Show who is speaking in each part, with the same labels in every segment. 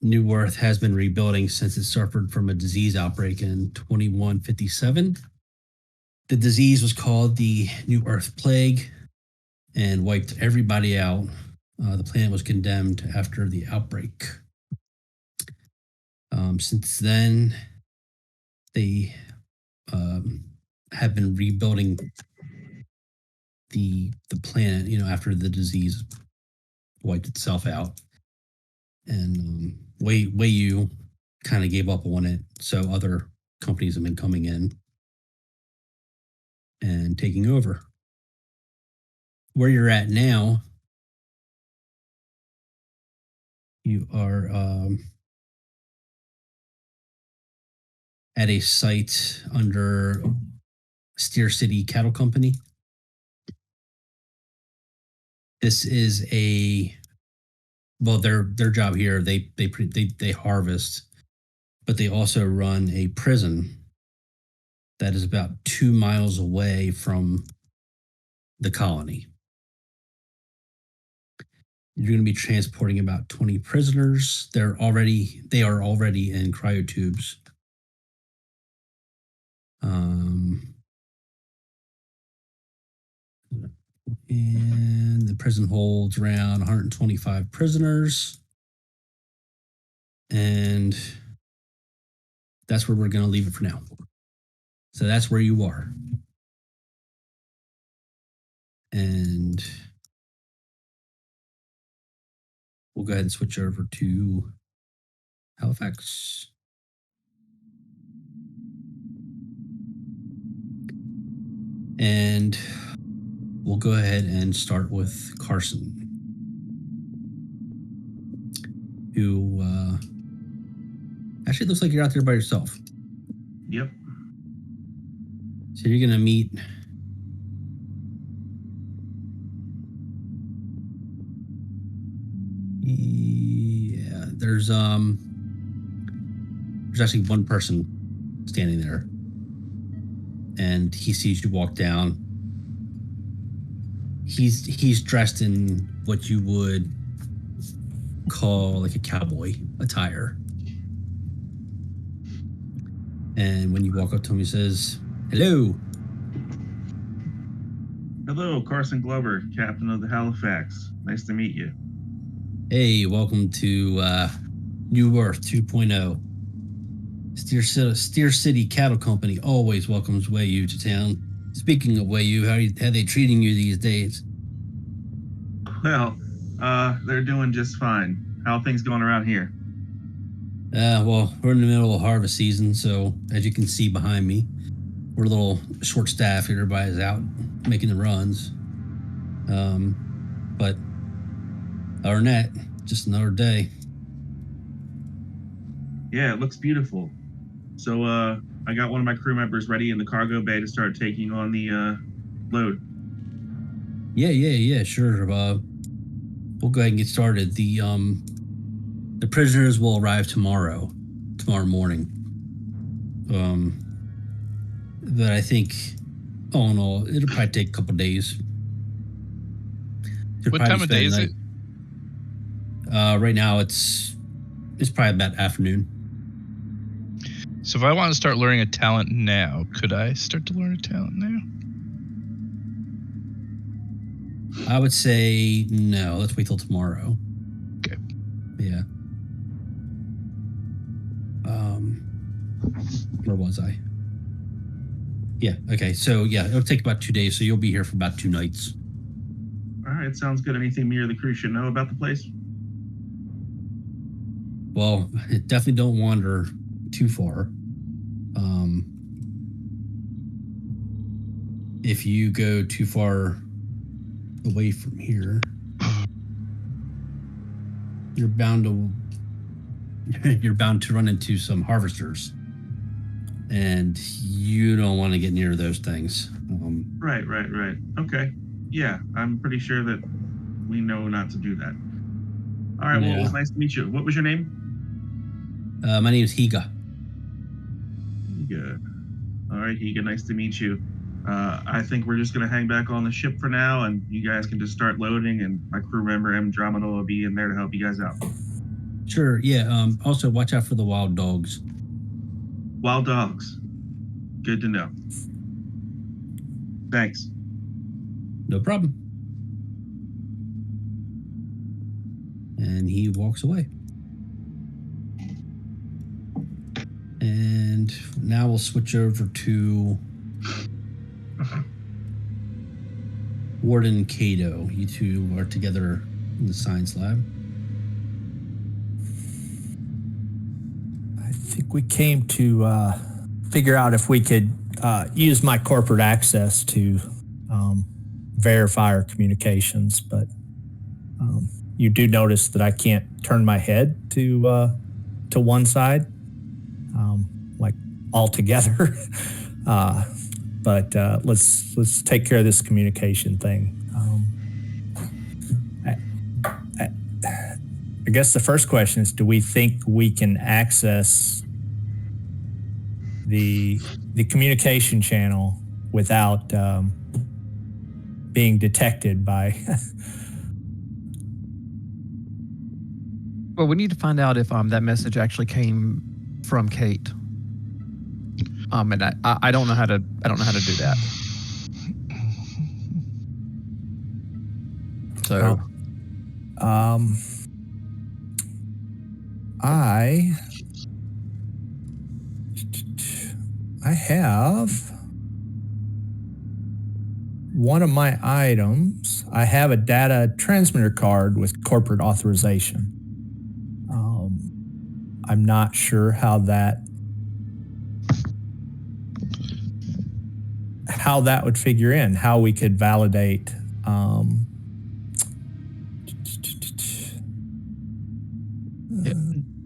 Speaker 1: New Earth has been rebuilding since it suffered from a disease outbreak in 2157. The disease was called the New Earth Plague and wiped everybody out. The planet was condemned after the outbreak. Since then, they have been rebuilding the planet, after the disease wiped itself out. And Wey-Yu kind of gave up on it, so other companies have been coming in and taking over. Where you're at now, you are at a site under Steer City Cattle Company. This is their job here. They harvest, but they also run a prison that is about 2 miles away from the colony. You're going to be transporting about 20 prisoners. They are already in cryotubes. And the prison holds around 125 prisoners. And that's where we're going to leave it for now. So that's where you are. And we'll go ahead and switch over to Halifax. And we'll go ahead and start with Carson, who actually looks like you're out there by yourself.
Speaker 2: Yep.
Speaker 1: So you're going to meet there's actually one person standing there, and he sees you walk down. He's dressed in what you would call like a cowboy attire. And when you walk up to him, he says, "Hello."
Speaker 2: Hello, Carson Glover, captain of the Halifax. Nice to meet you.
Speaker 1: Hey, welcome to New Earth 2.0. Steer City Cattle Company always welcomes Wey-Yu to town. Speaking of Wey-Yu, how are they treating you these days?
Speaker 2: Well, they're doing just fine. How are things going around here?
Speaker 1: Well, we're in the middle of harvest season, so as you can see behind me, we're a little short-staffed. Everybody's out making the runs. But other than that, just another day.
Speaker 2: Yeah, it looks beautiful. So, I got one of my crew members ready in the cargo bay to start taking on the load.
Speaker 1: Yeah, sure. We'll go ahead and get started. The prisoners will arrive tomorrow morning. But I think, all in all, it'll probably take a couple days.
Speaker 3: What time of day is it?
Speaker 1: Right now, it's probably about afternoon.
Speaker 3: So if I want to start learning a talent now, could I start to learn a talent now?
Speaker 1: I would say no. Let's wait till tomorrow.
Speaker 3: Okay.
Speaker 1: Yeah. Where was I? Yeah. Okay. So yeah, it'll take about 2 days. So you'll be here for about 2 nights.
Speaker 2: All right. Sounds good. Anything me or the crew should know about the place?
Speaker 1: Well, definitely don't wander too far. If you go too far away from here, you're bound to run into some harvesters, and you don't want to get near those things.
Speaker 2: Right. Okay. Yeah, I'm pretty sure that we know not to do that. All right. Well, it was nice to meet you. What was your name?
Speaker 1: My name is Higa.
Speaker 2: Higa. All right, Higa. Nice to meet you. I think we're just going to hang back on the ship for now, and you guys can just start loading, and my crew member, Andromeda, will be in there to help you guys out.
Speaker 1: Sure. Yeah. Also, watch out for the wild dogs.
Speaker 2: Wild dogs. Good to know. Thanks.
Speaker 1: No problem. And he walks away. And now we'll switch over to Warden Cato. You two are together in the science lab.
Speaker 4: I think we came to figure out if we could use my corporate access to verify our communications, but you do notice that I can't turn my head to one side, like altogether. But let's take care of this communication thing. I guess the first question is: do we think we can access the communication channel without being detected by?
Speaker 5: Well, we need to find out if that message actually came from Kate. And I don't know how to do that. So,
Speaker 4: I have one of my items. I have a data transmitter card with corporate authorization. I'm not sure how that would figure in, how we could validate.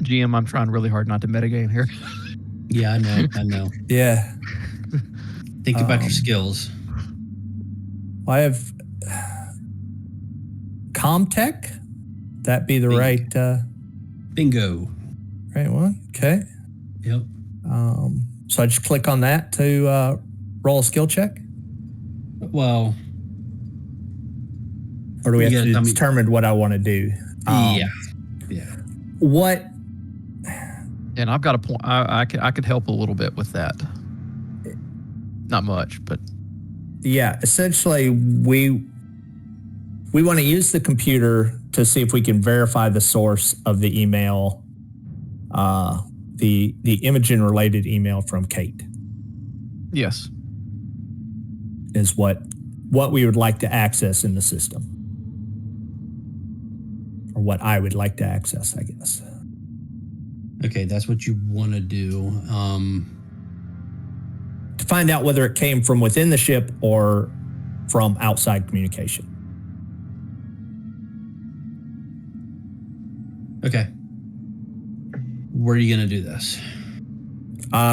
Speaker 5: GM, I'm trying really hard not to metagame here.
Speaker 1: Yeah, I know.
Speaker 4: Yeah.
Speaker 1: Think about your skills.
Speaker 4: I have Comtech. That be the right
Speaker 1: Bingo.
Speaker 4: right one? Okay.
Speaker 1: Yep.
Speaker 4: So I just click on that to roll a skill check?
Speaker 1: Well,
Speaker 4: or do we have to determine what I want to do?
Speaker 1: Yeah.
Speaker 4: What?
Speaker 5: And I've got a point. I could help a little bit with that. Not much, but
Speaker 4: yeah. Essentially, we want to use the computer to see if we can verify the source of the email, the Imogen-related email from Kate.
Speaker 5: Yes,
Speaker 4: is what we would like to access in the system, or what I would like to access, I guess.
Speaker 1: Okay, that's what you want to do.
Speaker 4: To find out whether it came from within the ship or from outside communication.
Speaker 1: Okay. Where are you going to do this?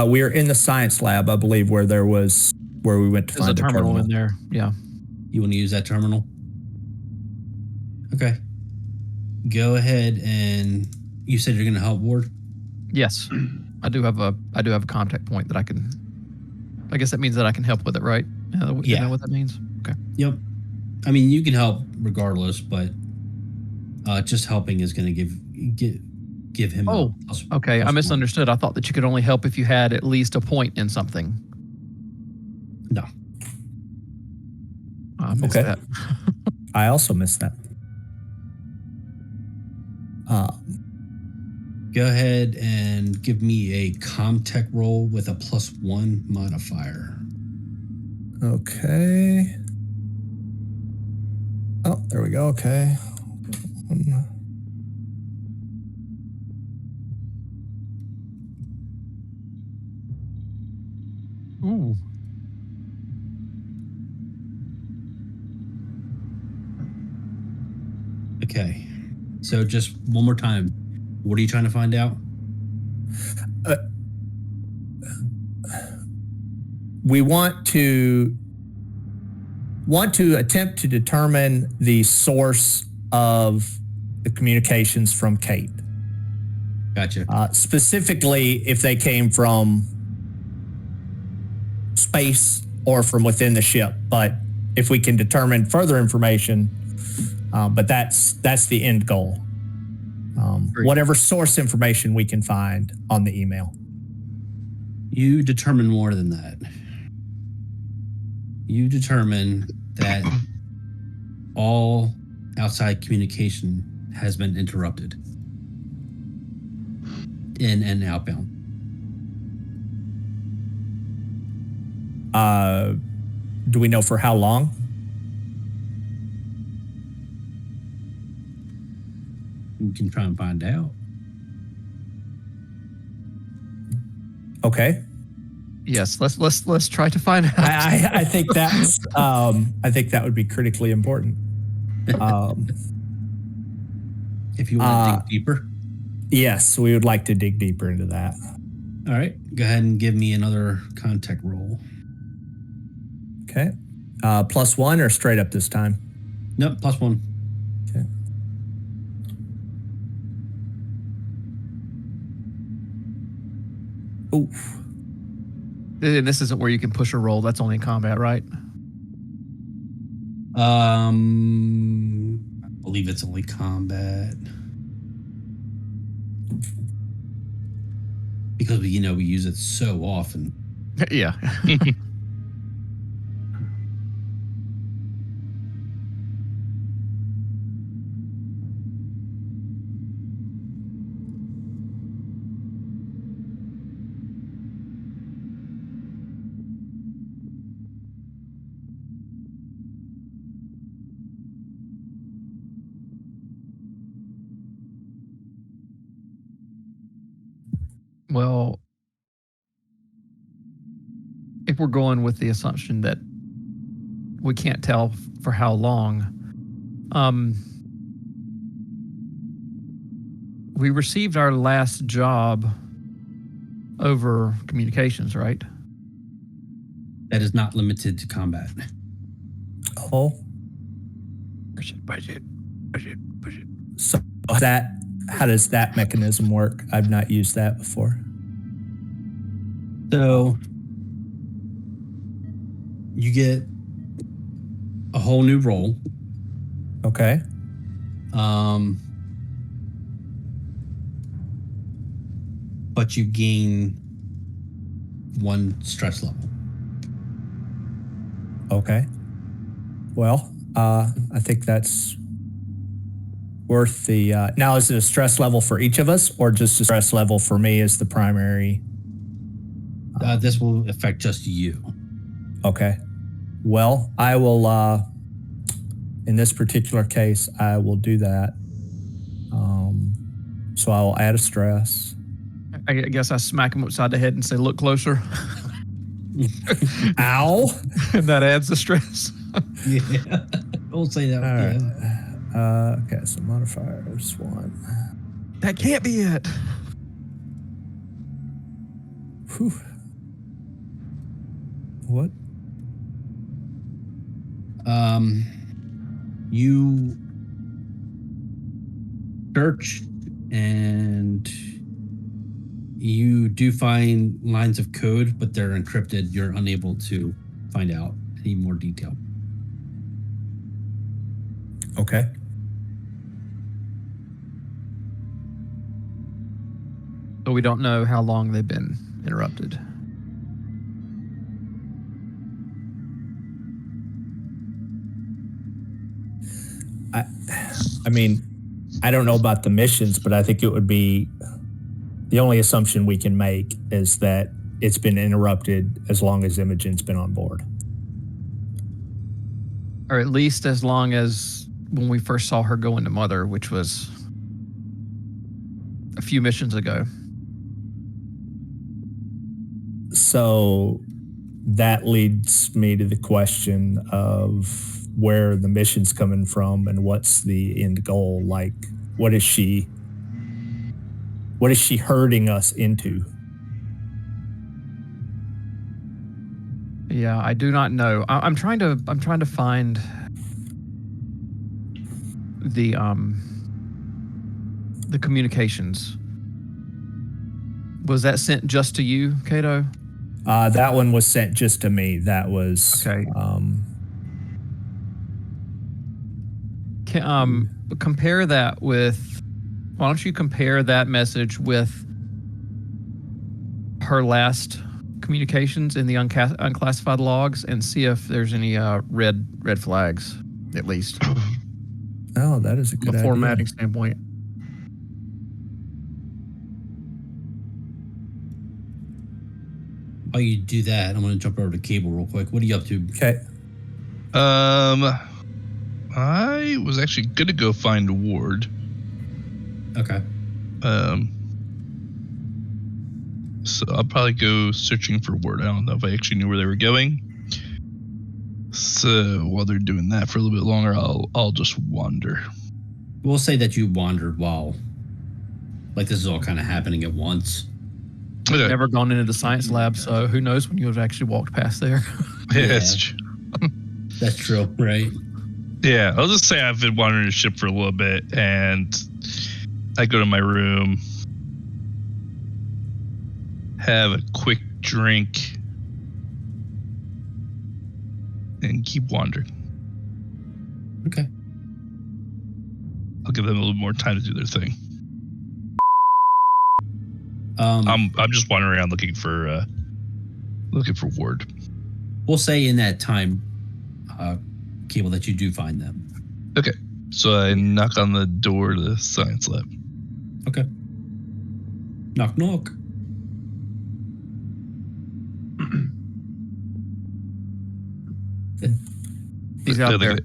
Speaker 4: We are in the science lab, I believe, where we went to find
Speaker 5: a terminal in there. Yeah.
Speaker 1: You want to use that terminal? Okay. Go ahead, and you said you're going to help Ward?
Speaker 5: Yes. I do have a contact point that I can. I guess that means that I can help with it, right?
Speaker 1: Yeah.
Speaker 5: You know what that means? Okay.
Speaker 1: Yep. I mean, you can help regardless, but just helping is going to give him.
Speaker 5: Oh, okay. I misunderstood. I thought that you could only help if you had at least a point in something.
Speaker 1: No.
Speaker 5: I missed that.
Speaker 4: I also missed that.
Speaker 1: Go ahead and give me a Comtech roll with a +1 modifier.
Speaker 4: Okay. Oh, there we go. Okay.
Speaker 5: Ooh.
Speaker 1: Okay. So just one more time. What are you trying to find out?
Speaker 4: We want to attempt to determine the source of the communications from Kate.
Speaker 1: Gotcha.
Speaker 4: Specifically, if they came from space or from within the ship. But if we can determine further information, but that's the end goal. whatever source information we can find on the email.
Speaker 1: You determine more than that. You determine that all outside communication has been interrupted, in and outbound.
Speaker 4: Do we know for how long?
Speaker 1: You can try and find out.
Speaker 4: Okay.
Speaker 5: Yes, let's try to find out.
Speaker 4: I think that's I think that would be critically important.
Speaker 1: If you want to dig deeper.
Speaker 4: Yes, we would like to dig deeper into that.
Speaker 1: All right, go ahead and give me another contact roll.
Speaker 4: Okay. +1 or straight up this time?
Speaker 1: Nope, +1.
Speaker 4: Okay. Oof.
Speaker 5: And this isn't where you can push a roll. That's only in combat, right?
Speaker 1: I believe it's only combat. Because we use it so often.
Speaker 5: Yeah. Well, if we're going with the assumption that we can't tell for how long, we received our last job over communications, right?
Speaker 1: That is not limited to combat.
Speaker 4: Oh.
Speaker 5: Budget.
Speaker 4: So how does that mechanism work? I've not used that before.
Speaker 1: So you get a whole new role.
Speaker 4: Okay.
Speaker 1: But you gain 1 stress level.
Speaker 4: Okay. Well, I think that's worth the... now, is it a stress level for each of us or just a stress level for me as the primary?
Speaker 1: This will affect just you.
Speaker 4: Okay. Well, I will... in this particular case, I will do that. So I'll add a stress.
Speaker 5: I guess I smack him upside the head and say, "Look closer."
Speaker 4: Ow!
Speaker 5: And that adds the stress.
Speaker 1: Yeah. We'll say that.
Speaker 4: All right.
Speaker 1: Yeah.
Speaker 4: Okay, so modifiers 1.
Speaker 5: That can't be it.
Speaker 4: Whew. What?
Speaker 1: You search and you do find lines of code, but they're encrypted. You're unable to find out any more detail.
Speaker 4: Okay.
Speaker 5: But we don't know how long they've been interrupted.
Speaker 4: I mean, I don't know about the missions, but I think it would be the only assumption we can make is that it's been interrupted as long as Imogen's been on board.
Speaker 5: Or at least as long as when we first saw her go into Mother, which was a few missions ago.
Speaker 4: So that leads me to the question of where the mission's coming from and what's the end goal. Like, what is she herding us into?
Speaker 5: Yeah, I do not know. I'm trying to find the communications. Was that sent just to you, Cato?
Speaker 4: That one was sent just to me. That was
Speaker 5: okay. Compare that with why don't you compare that message with her last communications in the unclassified logs and see if there's any red flags, at least.
Speaker 4: Oh, that is a good
Speaker 5: From a
Speaker 4: idea.
Speaker 5: formatting standpoint.
Speaker 1: While you do that, I'm going to jump over to Cable real quick. What are you up to?
Speaker 4: Okay.
Speaker 3: I was actually gonna go find Ward.
Speaker 1: Okay.
Speaker 3: So I'll probably go searching for Ward. I don't know if I actually knew where they were going. So while they're doing that for a little bit longer, I'll just wander.
Speaker 1: We'll say that you wandered while, like, this is all kind of happening at once.
Speaker 3: Okay.
Speaker 5: Never gone into the science lab, so who knows when you have actually walked past there.
Speaker 3: Yeah, that's true.
Speaker 1: That's true, right?
Speaker 3: Yeah, I'll just say I've been wandering the ship for a little bit, and I go to my room, have a quick drink, and keep wandering.
Speaker 1: Okay.
Speaker 3: I'll give them a little more time to do their thing. I'm just wandering around looking for Ward.
Speaker 1: We'll say in that time, Cable, that you do find them.
Speaker 3: Okay, so I knock on the door to the science lab.
Speaker 1: Okay. Knock, knock.
Speaker 5: He's out there.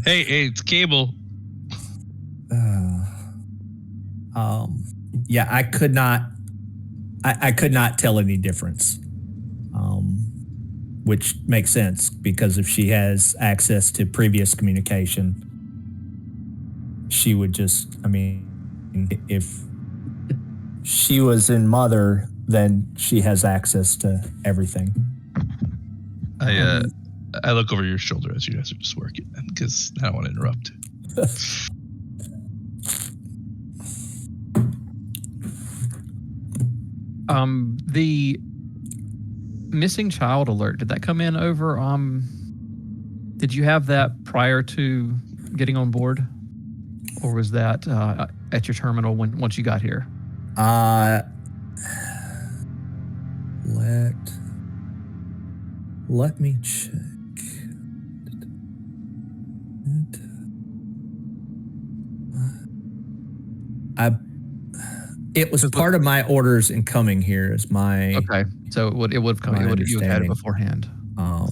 Speaker 3: Hey, it's Cable.
Speaker 4: Yeah, I could not tell any difference. Which makes sense because if she has access to previous communication, she would just, if she was in Mother, then she has access to everything.
Speaker 3: I look over your shoulder as you guys are just working because I don't want to interrupt.
Speaker 5: The missing child alert, did that come in over? Did you have that prior to getting on board, or was that at your terminal once you got here?
Speaker 4: Let me check. It was part of my orders in coming here. Is my
Speaker 5: okay? So it would have come. You had it beforehand. I'm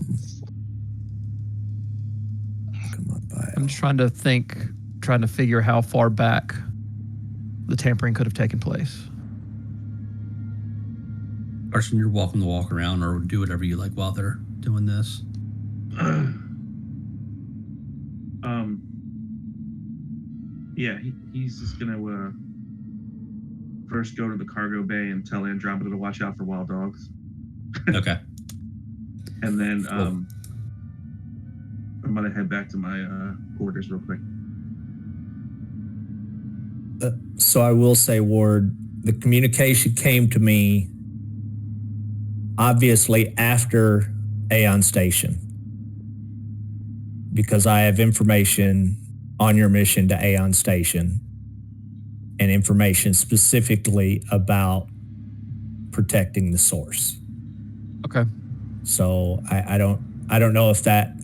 Speaker 5: just trying to figure how far back the tampering could have taken place.
Speaker 1: Carson, you're welcome to walk around or do whatever you like while they're doing this.
Speaker 2: Yeah, he's just gonna first go to the cargo bay and tell Andromeda to watch out for wild dogs.
Speaker 1: Okay.
Speaker 2: And then I'm gonna head back to my quarters real quick.
Speaker 4: So I will say, Ward, the communication came to me obviously after Aeon Station because I have information on your mission to Aeon Station and information specifically about protecting the source.
Speaker 5: Okay.
Speaker 4: So I don't know if that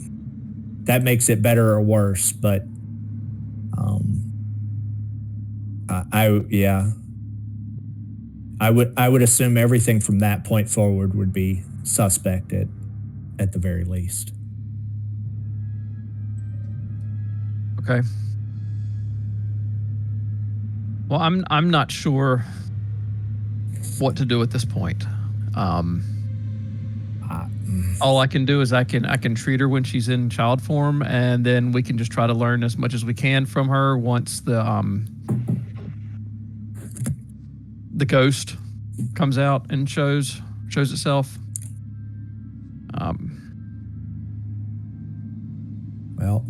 Speaker 4: makes it better or worse, but I would assume everything from that point forward would be suspect at the very least.
Speaker 5: Okay. Well, I'm not sure what to do at this point. All I can do is I can treat her when she's in child form, and then we can just try to learn as much as we can from her once the ghost comes out and shows itself.
Speaker 4: Well,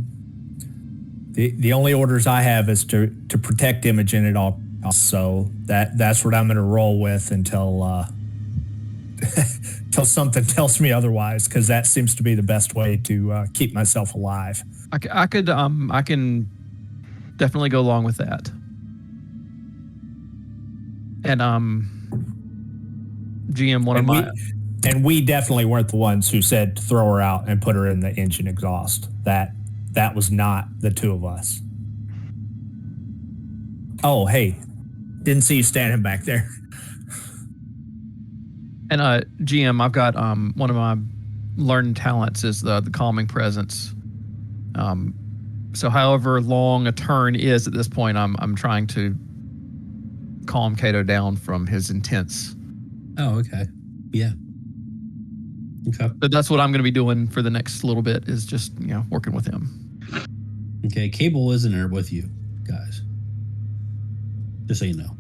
Speaker 4: the only orders I have is to protect Imogen at all costs, so that's what I'm going to roll with until something tells me otherwise, because that seems to be the best way to keep myself alive.
Speaker 5: I can definitely go along with that. And GM,
Speaker 4: and we definitely weren't the ones who said to throw her out and put her in the engine exhaust. That was not the two of us. Oh, hey, didn't see you standing back there.
Speaker 5: And GM, I've got one of my learned talents is the calming presence. So however long a turn is at this point, I'm trying to calm Cato down from his intense.
Speaker 1: Oh, okay. Yeah. Okay.
Speaker 5: But that's what I'm going to be doing for the next little bit is just, working with him.
Speaker 1: Okay. Cable isn't there with you guys. Just so you know.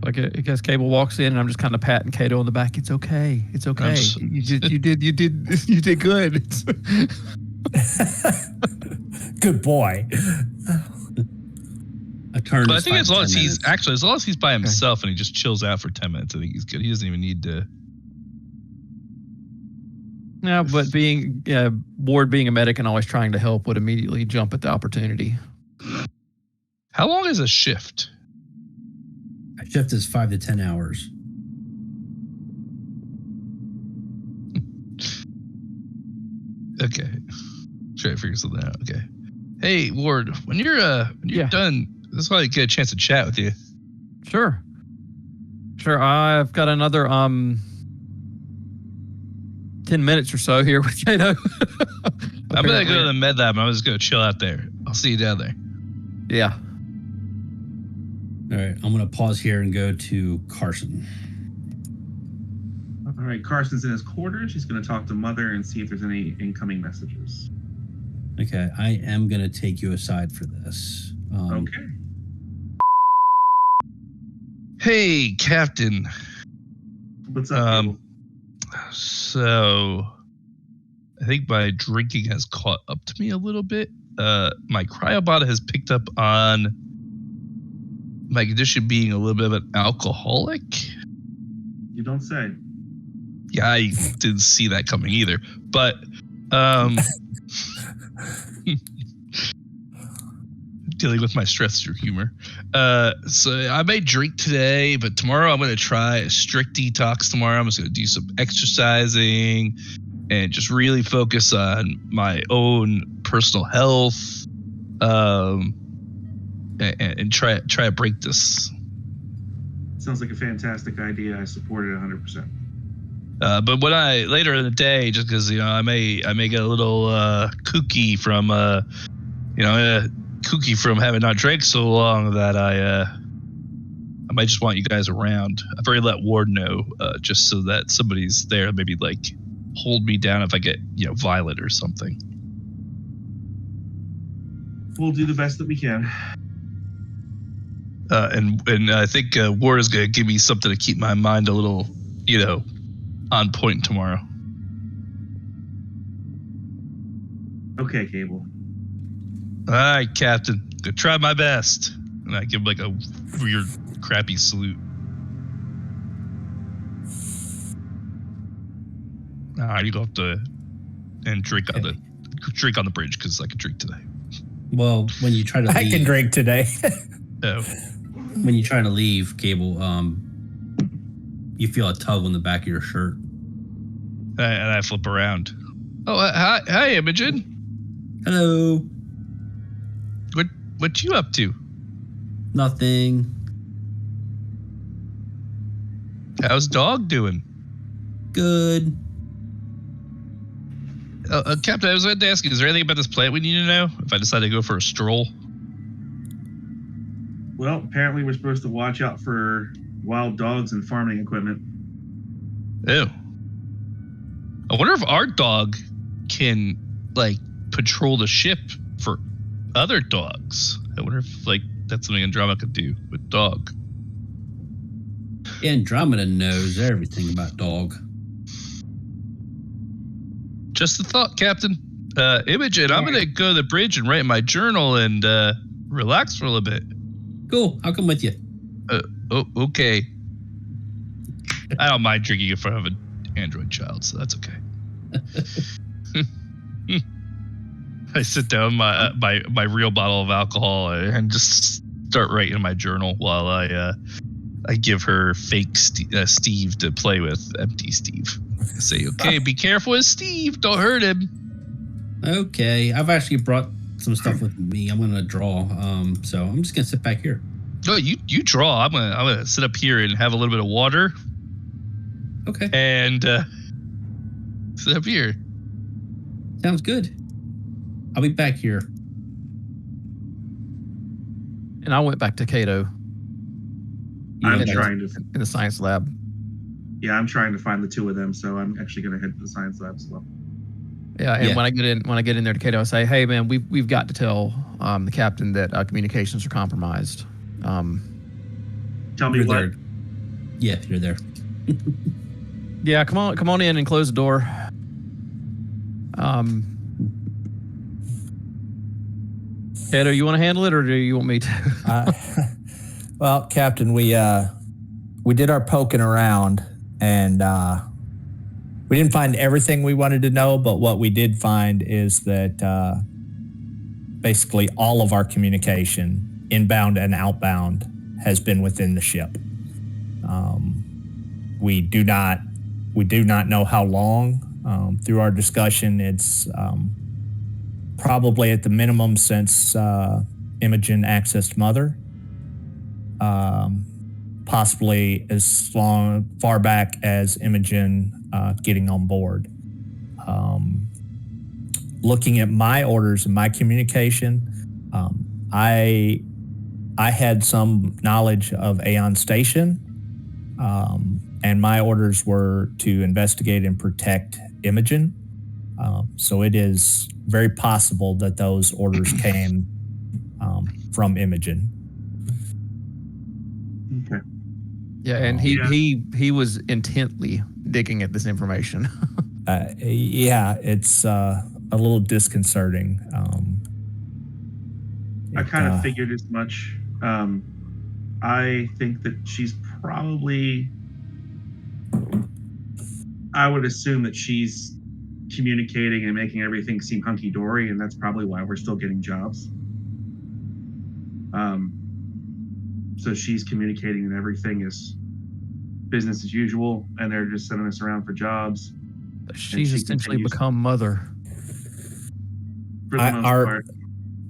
Speaker 5: Like, I guess Cable walks in and I'm just kind of patting Cato on the back. It's okay. It's okay. You did good.
Speaker 4: Good boy.
Speaker 1: A turn.
Speaker 3: But I think as long as he's by himself and he just chills out for 10 minutes, I think he's good. He doesn't even need to.
Speaker 5: Yeah, but Ward being a medic and always trying to help would immediately jump at the opportunity.
Speaker 3: How long is a shift?
Speaker 1: A shift is 5 to 10 hours.
Speaker 3: Okay. Try to figure something out. Okay. Hey, Ward, when you're done, this is why I get a chance to chat with you.
Speaker 5: Sure. I've got another 10 minutes or so here with Cato.
Speaker 3: I'm gonna go to the med lab. I'm just gonna chill out there. I'll see you down there.
Speaker 5: Yeah.
Speaker 1: All right, I'm going to pause here and go to Carson.
Speaker 2: All right, Carson's in his quarters. He's going to talk to Mother and see if there's any incoming messages.
Speaker 1: Okay, I am going to take you aside for this.
Speaker 2: Okay.
Speaker 3: Hey, Captain.
Speaker 2: What's up, Cable?
Speaker 3: So, I think my drinking has caught up to me a little bit. My cryobot has picked up on my condition being a little bit of an alcoholic.
Speaker 2: You don't say.
Speaker 3: Yeah, I didn't see that coming either. But dealing with my stress through humor. So I may drink today, but tomorrow I'm going to try a strict detox tomorrow. I'm just going to do some exercising and just really focus on my own personal health. And try to break this.
Speaker 2: Sounds like a fantastic idea. I support it 100%.
Speaker 3: But when later in the day, just because I may get a little kooky from kooky from having not drank so long that I might just want you guys around. I've already let Ward know, just so that somebody's there, maybe like hold me down if I get violent or something.
Speaker 2: We'll do the best that we can.
Speaker 3: And I think Ward is going to give me something to keep my mind a little, on point tomorrow.
Speaker 2: Okay, Cable.
Speaker 3: All right, Captain. Gonna try my best. And I give him like a weird, crappy salute. All right, you go up to and drink on the bridge because I can drink today.
Speaker 1: Well, when you try to leave,
Speaker 4: I can drink today.
Speaker 3: Oh.
Speaker 1: When you try to leave, Cable, you feel a tug on the back of your shirt.
Speaker 3: And I flip around. Oh, hi, Imogen.
Speaker 1: Hello.
Speaker 3: What you up to?
Speaker 1: Nothing.
Speaker 3: How's dog doing?
Speaker 1: Good.
Speaker 3: Captain, I was going to ask you, is there anything about this plant we need to know if I decide to go for a stroll?
Speaker 2: Well, apparently we're supposed to watch out for wild dogs and farming equipment.
Speaker 3: Ew. I wonder if our dog can, patrol the ship for other dogs. I wonder if, that's something Andromeda could do with dog.
Speaker 1: Andromeda knows everything about dog.
Speaker 3: Just a thought, Captain. Imogen, I'm going to go to the bridge and write my journal and relax for a little bit.
Speaker 1: Cool. I'll come with you.
Speaker 3: Okay. I don't mind drinking in front of an android child, so that's okay. I sit down my real bottle of alcohol and just start writing in my journal while I give her fake Steve to play with, empty Steve. I say, okay, be careful with Steve. Don't hurt him.
Speaker 1: Okay, I've actually brought some stuff with me. I'm gonna draw. So I'm just gonna sit back here.
Speaker 3: No, you draw. I'm gonna sit up here and have a little bit of water.
Speaker 1: Okay.
Speaker 3: And sit up here.
Speaker 1: Sounds good. I'll be back here.
Speaker 5: And I went back to Cato.
Speaker 2: I'm trying to
Speaker 5: in the science lab.
Speaker 2: Yeah, I'm trying to find the two of them, so I'm actually going to head to the science lab as well.
Speaker 5: Yeah, and when I get in there to Cato, I say, "Hey, man, we've got to tell the captain that communications are compromised."
Speaker 2: Tell me
Speaker 1: You're
Speaker 2: what.
Speaker 1: there. Yeah, you're there.
Speaker 5: Yeah, come on in and close the door. Cato, you want to handle it, or do you want me to?
Speaker 4: Well, Captain, we did our poking around, and we didn't find everything we wanted to know, but what we did find is that basically all of our communication, inbound and outbound, has been within the ship. We do not know how long. Through our discussion, it's probably at the minimum since Imogen accessed Mother. Possibly as far back as Imogen getting on board. Looking at my orders and my communication, I had some knowledge of Aeon Station, and my orders were to investigate and protect Imogen. So it is very possible that those orders came from Imogen.
Speaker 2: Okay.
Speaker 5: Yeah, and he was intently digging at this information.
Speaker 4: Yeah, it's a little disconcerting.
Speaker 2: I kind of figured as much. I think that she's probably. I would assume that she's communicating and making everything seem hunky-dory, and that's probably why we're still getting jobs. So she's communicating and everything is business as usual, and they're just sending us around for jobs.
Speaker 5: She's essentially become Mother.
Speaker 2: For the most part.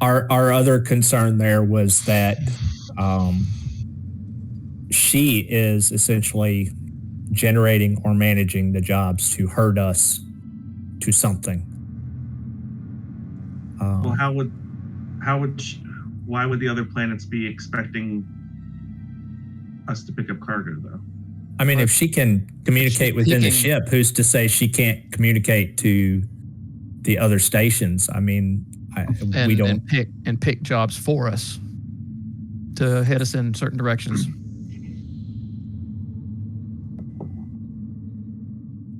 Speaker 4: Our other concern there was that she is essentially generating or managing the jobs to herd us to something.
Speaker 2: Well, why would the other planets be expecting us to pick up cargo, though?
Speaker 4: I mean, if she can communicate within the ship, who's to say she can't communicate to the other stations? I mean, we don't
Speaker 5: pick jobs for us to head us in certain directions.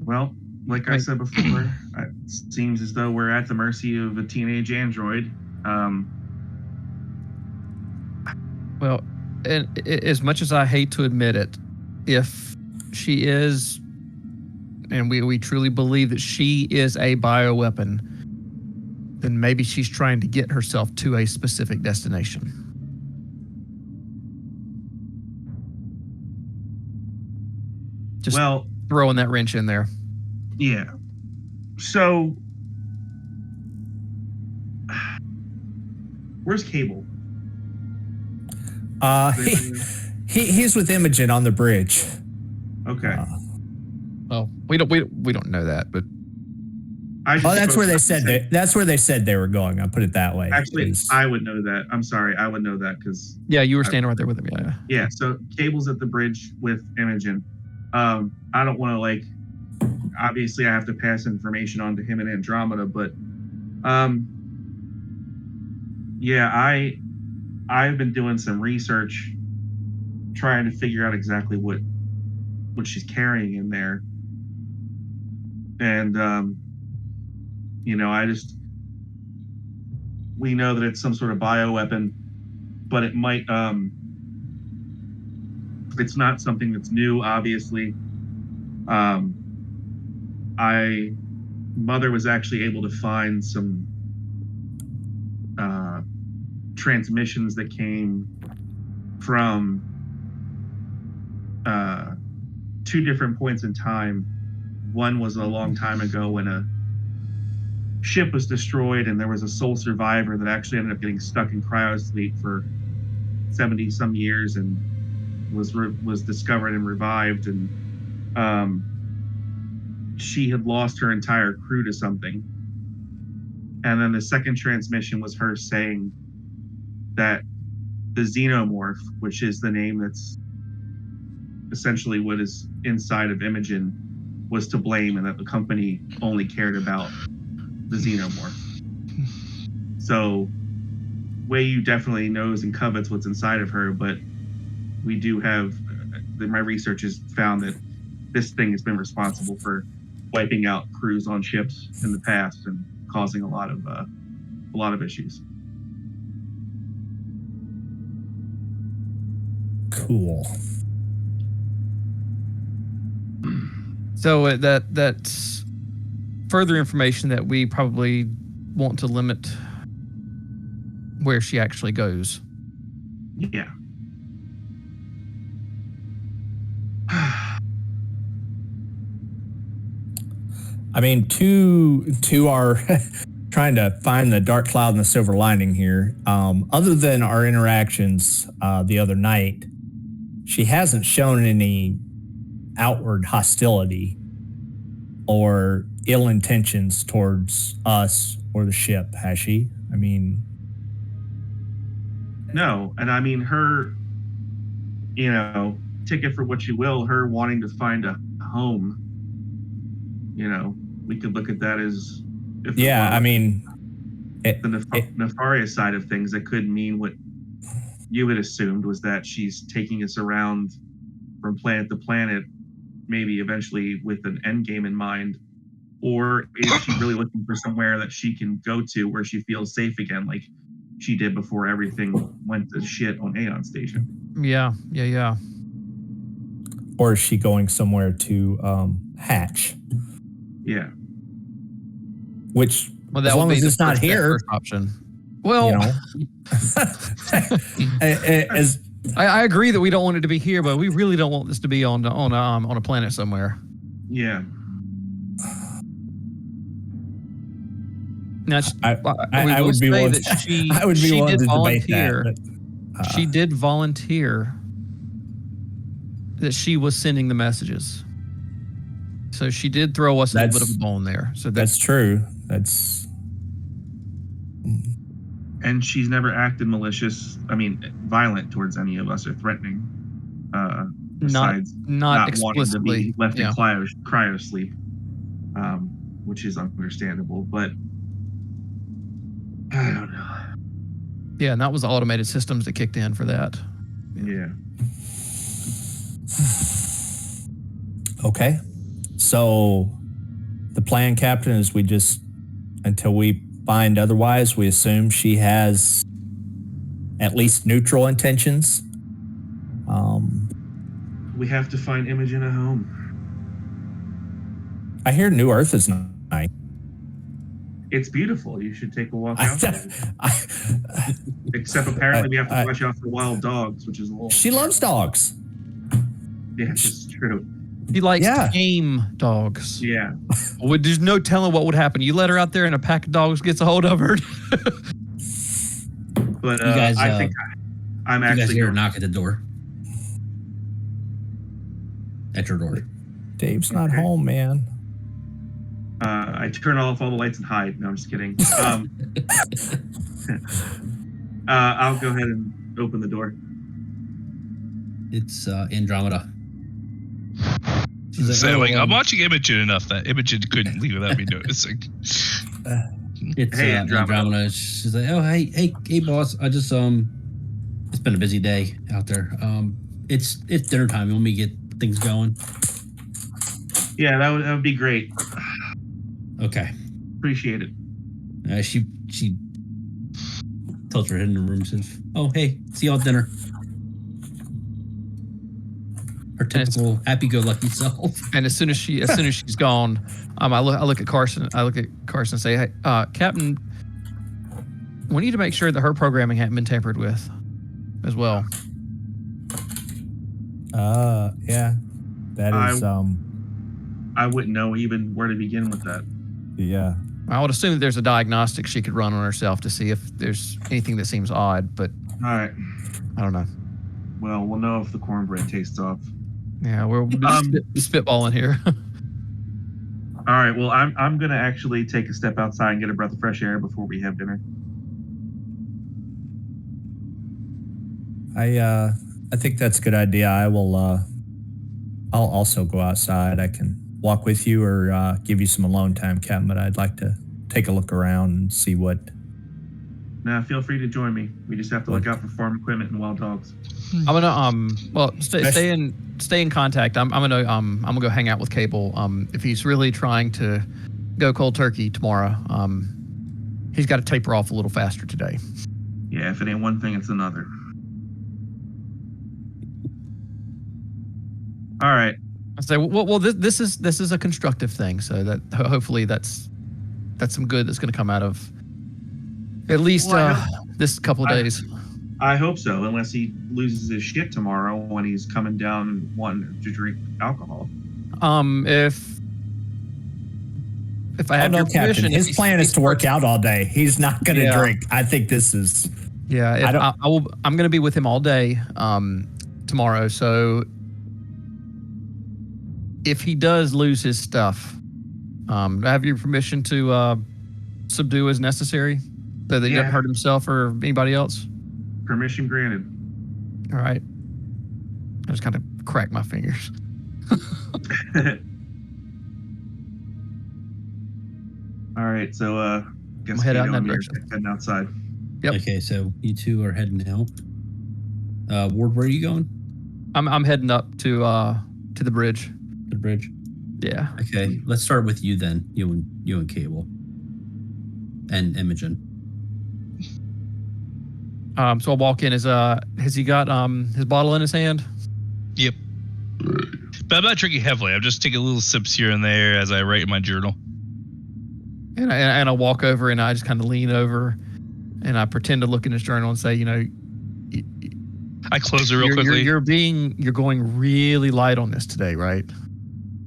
Speaker 2: Well, like I said before, it seems as though we're at the mercy of a teenage android.
Speaker 5: Well, and as much as I hate to admit it, if she is, and we truly believe that she is a bioweapon, then maybe she's trying to get herself to a specific destination. Just throwing that wrench in there.
Speaker 2: Yeah. So, where's Cable?
Speaker 4: He's with Imogen on the bridge.
Speaker 2: Okay.
Speaker 5: Well, we don't know that, but
Speaker 4: that's where they said that's where they said they were going. I'll put it that way.
Speaker 2: Actually, I would know that. I'm sorry, I would know that because
Speaker 5: you were standing right there with him. Yeah.
Speaker 2: Yeah. So Cable's at the bridge with Imogen. I don't want to obviously I have to pass information on to him and Andromeda, but I've been doing some research trying to figure out exactly what she's carrying in there. And we know that it's some sort of bioweapon, but it might it's not something that's new, obviously. Mother was actually able to find some transmissions that came from 2 different points in time. One was a long time ago when a ship was destroyed and there was a sole survivor that actually ended up getting stuck in cryosleep for 70 some years and was discovered and revived, and she had lost her entire crew to something. And then the second transmission was her saying that the xenomorph, which is the name that's essentially what is inside of Imogen, was to blame, and that the company only cared about the xenomorph. So Wey-Yu definitely knows and covets what's inside of her, but we do have, my research has found that this thing has been responsible for wiping out crews on ships in the past and causing a lot of issues.
Speaker 4: Cool.
Speaker 5: So that's further information that we probably want to limit where she actually goes.
Speaker 2: Yeah.
Speaker 4: I mean, to our trying to find the dark cloud and the silver lining here. Other than our interactions the other night, she hasn't shown any outward hostility or ill intentions towards us or the ship, has she? I mean,
Speaker 2: no. And I mean, her, take it for what you will, her wanting to find a home, we could look at that as,
Speaker 4: I mean,
Speaker 2: the nefarious side of things, that could mean what you had assumed, was that she's taking us around from planet to planet, maybe eventually with an end game in mind. Or is she really looking for somewhere that she can go to where she feels safe again, like she did before everything went to shit on Aeon Station?
Speaker 5: Yeah.
Speaker 4: Or is she going somewhere to hatch?
Speaker 2: Yeah.
Speaker 4: Which,
Speaker 5: well, that
Speaker 4: as long
Speaker 5: would
Speaker 4: as
Speaker 5: be
Speaker 4: it's not here,
Speaker 5: first option. Well, I agree that we don't want it to be here, but we really don't want this to be on a planet somewhere.
Speaker 2: Yeah.
Speaker 5: Now,
Speaker 4: I would be willing. I would be willing to debate that. But,
Speaker 5: she did volunteer that she was sending the messages, so she did throw us a little bit of a bone there. So
Speaker 4: that's true.
Speaker 2: And she's never acted violent towards any of us or threatening. Besides
Speaker 5: not
Speaker 2: wanting to
Speaker 5: explicitly
Speaker 2: be left in cryo sleep, which is understandable. But I don't know.
Speaker 5: Yeah, and that was the automated systems that kicked in for that.
Speaker 2: Yeah.
Speaker 4: Okay. So the plan, Captain, is we just, until we find otherwise, we assume she has at least neutral intentions.
Speaker 2: We have to find Imogen a home.
Speaker 4: I hear New Earth is nice.
Speaker 2: It's beautiful. You should take a walk out there. Except apparently we have to watch out for wild dogs, which is a little...
Speaker 4: She loves dogs.
Speaker 2: Yeah, it's true.
Speaker 5: He likes tame dogs.
Speaker 2: Yeah.
Speaker 5: Well, there's no telling what would happen. You let her out there and a pack of dogs gets a hold of her.
Speaker 2: But you guys, I think I'm actually...
Speaker 1: You guys hear a knock at the door. At your door.
Speaker 4: Dave's not home, man.
Speaker 2: I turn off all the lights and hide. No, I'm just kidding. I'll go ahead and open the door.
Speaker 1: It's Andromeda.
Speaker 3: She's like, I'm watching Imogen enough that Imogen couldn't leave without me noticing.
Speaker 1: It's Andromeda. She's like, oh, hey, boss. I just it's been a busy day out there. It's dinner time. You want me to get things going?
Speaker 2: Yeah, that would be great.
Speaker 1: Okay.
Speaker 2: Appreciate it.
Speaker 1: She tells her head in the room, says, oh, hey, see y'all at dinner. Her typical happy-go-lucky self.
Speaker 5: And as soon as she's gone, I look at Carson. I look at Carson and say, hey, Captain, we need to make sure that her programming hadn't been tampered with as well.
Speaker 4: Yeah. That is,
Speaker 2: I wouldn't know even where to begin with that.
Speaker 4: yeah.
Speaker 5: I would assume that there's a diagnostic she could run on herself to see if there's anything that seems odd, but
Speaker 2: All right.
Speaker 5: I don't know.
Speaker 2: Well, we'll know if the cornbread tastes off.
Speaker 5: Yeah, we're just spitballing here.
Speaker 2: All right. Well, I'm gonna actually take a step outside and get a breath of fresh air before we have dinner.
Speaker 4: I think that's a good idea. I will. I'll also go outside. I can walk with you or give you some alone time, Captain. But I'd like to take a look around and see what.
Speaker 2: Now, feel free to join me. We just have to look out for farm equipment and wild dogs.
Speaker 5: I'm gonna stay in contact. I'm gonna go hang out with Cable. If he's really trying to go cold turkey tomorrow, he's got to taper off a little faster today.
Speaker 2: Yeah, if it ain't one thing, it's another. All right.
Speaker 5: I say, well, this is a constructive thing. So that hopefully that's some good that's going to come out of at least this couple of days.
Speaker 2: I hope so, unless he loses his shit tomorrow when he's coming down wanting to drink alcohol.
Speaker 5: If I have your
Speaker 4: Captain,
Speaker 5: permission,
Speaker 4: his plan is to work out all day. He's not going to drink. I think this is.
Speaker 5: Yeah, I'm going to be with him all day tomorrow. So if he does lose his stuff, I have your permission to subdue as necessary, so that he doesn't hurt himself or anybody else.
Speaker 2: Permission granted.
Speaker 5: All right. I just kind of crack my fingers.
Speaker 2: All right, so guess
Speaker 5: head out in that direction.
Speaker 2: Heading outside.
Speaker 5: Yep.
Speaker 1: Okay, so you two are heading out. Ward, where are you going?
Speaker 5: I'm heading up to the bridge.
Speaker 1: The bridge.
Speaker 5: Yeah.
Speaker 1: Okay, let's start with you then. You and Cable. And Imogen.
Speaker 5: So I'll walk in. Has he got his bottle in his hand?
Speaker 3: Yep. But I'm not drinking heavily. I'm just taking little sips here and there as I write in my journal.
Speaker 5: And I walk over and I just kind of lean over and I pretend to look in his journal and say,
Speaker 3: I close it real quickly.
Speaker 5: You're going really light on this today, right?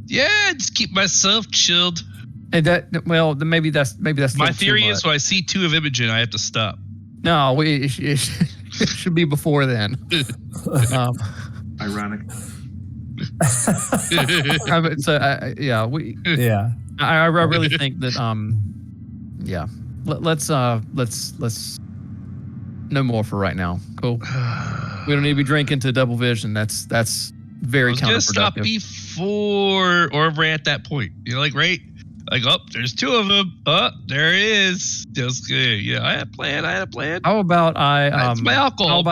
Speaker 3: Yeah, just keep myself chilled.
Speaker 5: And maybe that's
Speaker 3: my theory is when I see two of Imogen, I have to stop.
Speaker 5: No, it should be before then.
Speaker 2: Ironic.
Speaker 5: I really think that let's no more for right now. Cool. We don't need to be drinking to double vision. That's very counterproductive. I was gonna stop
Speaker 3: before or right at that point. There's two of them. There it is. Just good. Yeah, I had a plan.
Speaker 5: How about
Speaker 3: it's my alcohol.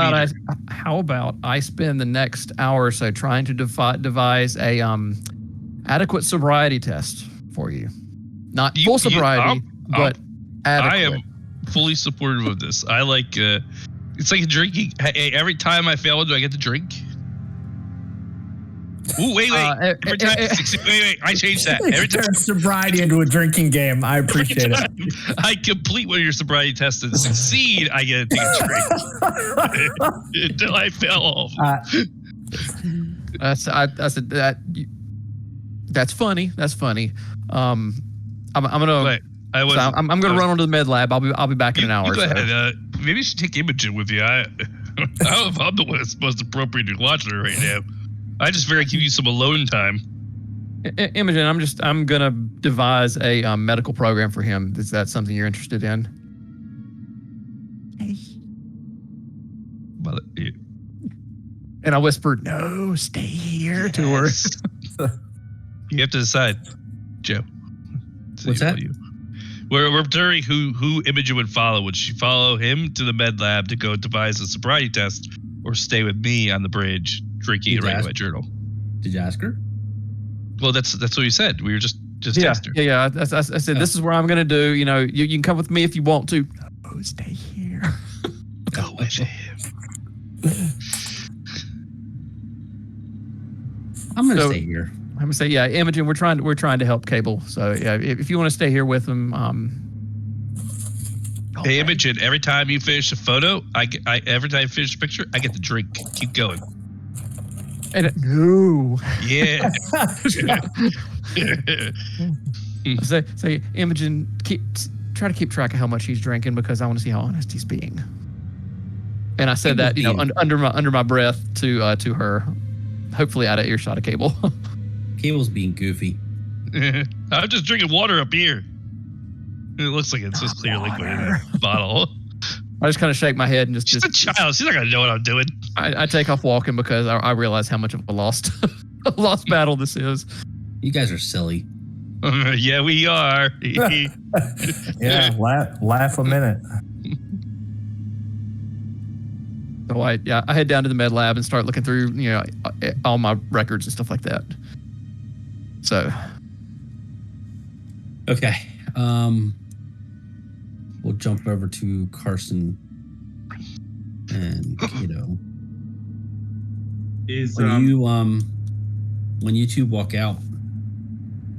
Speaker 5: How about I spend the next hour or so trying to devise a adequate sobriety test for you. Not full sobriety, but adequate.
Speaker 3: I am fully supportive of this. I like it's like drinking. Hey, every time I fail, do I get to drink? Ooh, wait. Every time I changed that. Every time
Speaker 4: sobriety into a drinking game. I appreciate it.
Speaker 3: I complete one of your sobriety tests and succeed, I get to take a drink. Until I fail all of them.
Speaker 5: That's funny. I'm gonna run onto the med lab. I'll be back in an hour.
Speaker 3: Go ahead. Maybe you should take Imogen with you. I don't know if I'm the one that's most appropriate to watch her right now. I just figured I'd give you some alone time.
Speaker 5: Imogen, I'm gonna devise a medical program for him. Is that something you're interested in?
Speaker 3: Well, yeah.
Speaker 5: And I whispered, "No, stay here" to her.
Speaker 3: You have to decide, Joe.
Speaker 1: What's that?
Speaker 3: We're determining who Imogen would follow. Would she follow him to the med lab to go devise a sobriety test, or stay with me on the bridge drinking and writing my journal?
Speaker 1: Did you ask her?
Speaker 3: Well, that's what you said. We were just testing her.
Speaker 5: Yeah. I said this is what I'm gonna do. You can come with me if you want to. No, stay here.
Speaker 3: Go with him.
Speaker 1: I'm gonna stay here.
Speaker 5: I'm gonna say, Imogen, we're trying to help Cable. So if you want to stay here with him,
Speaker 3: Hey, Imogen, every time you finish a photo, every time you finish a picture, I get the drink. Keep going.
Speaker 5: And no.
Speaker 3: Yeah.
Speaker 5: Say, Imogen, try to keep track of how much he's drinking because I want to see how honest he's being. And I said that, under my breath to her, hopefully out of earshot of Cable.
Speaker 1: Cable's being goofy.
Speaker 3: I'm just drinking water up here. It looks like it's just clear liquid in a bottle.
Speaker 5: I just kind of shake my head and
Speaker 3: She's a child. She's not gonna know what I'm doing.
Speaker 5: I take off walking because I realize how much of a lost battle this is.
Speaker 1: You guys are silly.
Speaker 3: Yeah, we are.
Speaker 4: Yeah, laugh a minute.
Speaker 5: So I head down to the med lab and start looking through, all my records and stuff like that. So.
Speaker 1: Okay. We'll jump over to Carson and Kato. When you two walk out,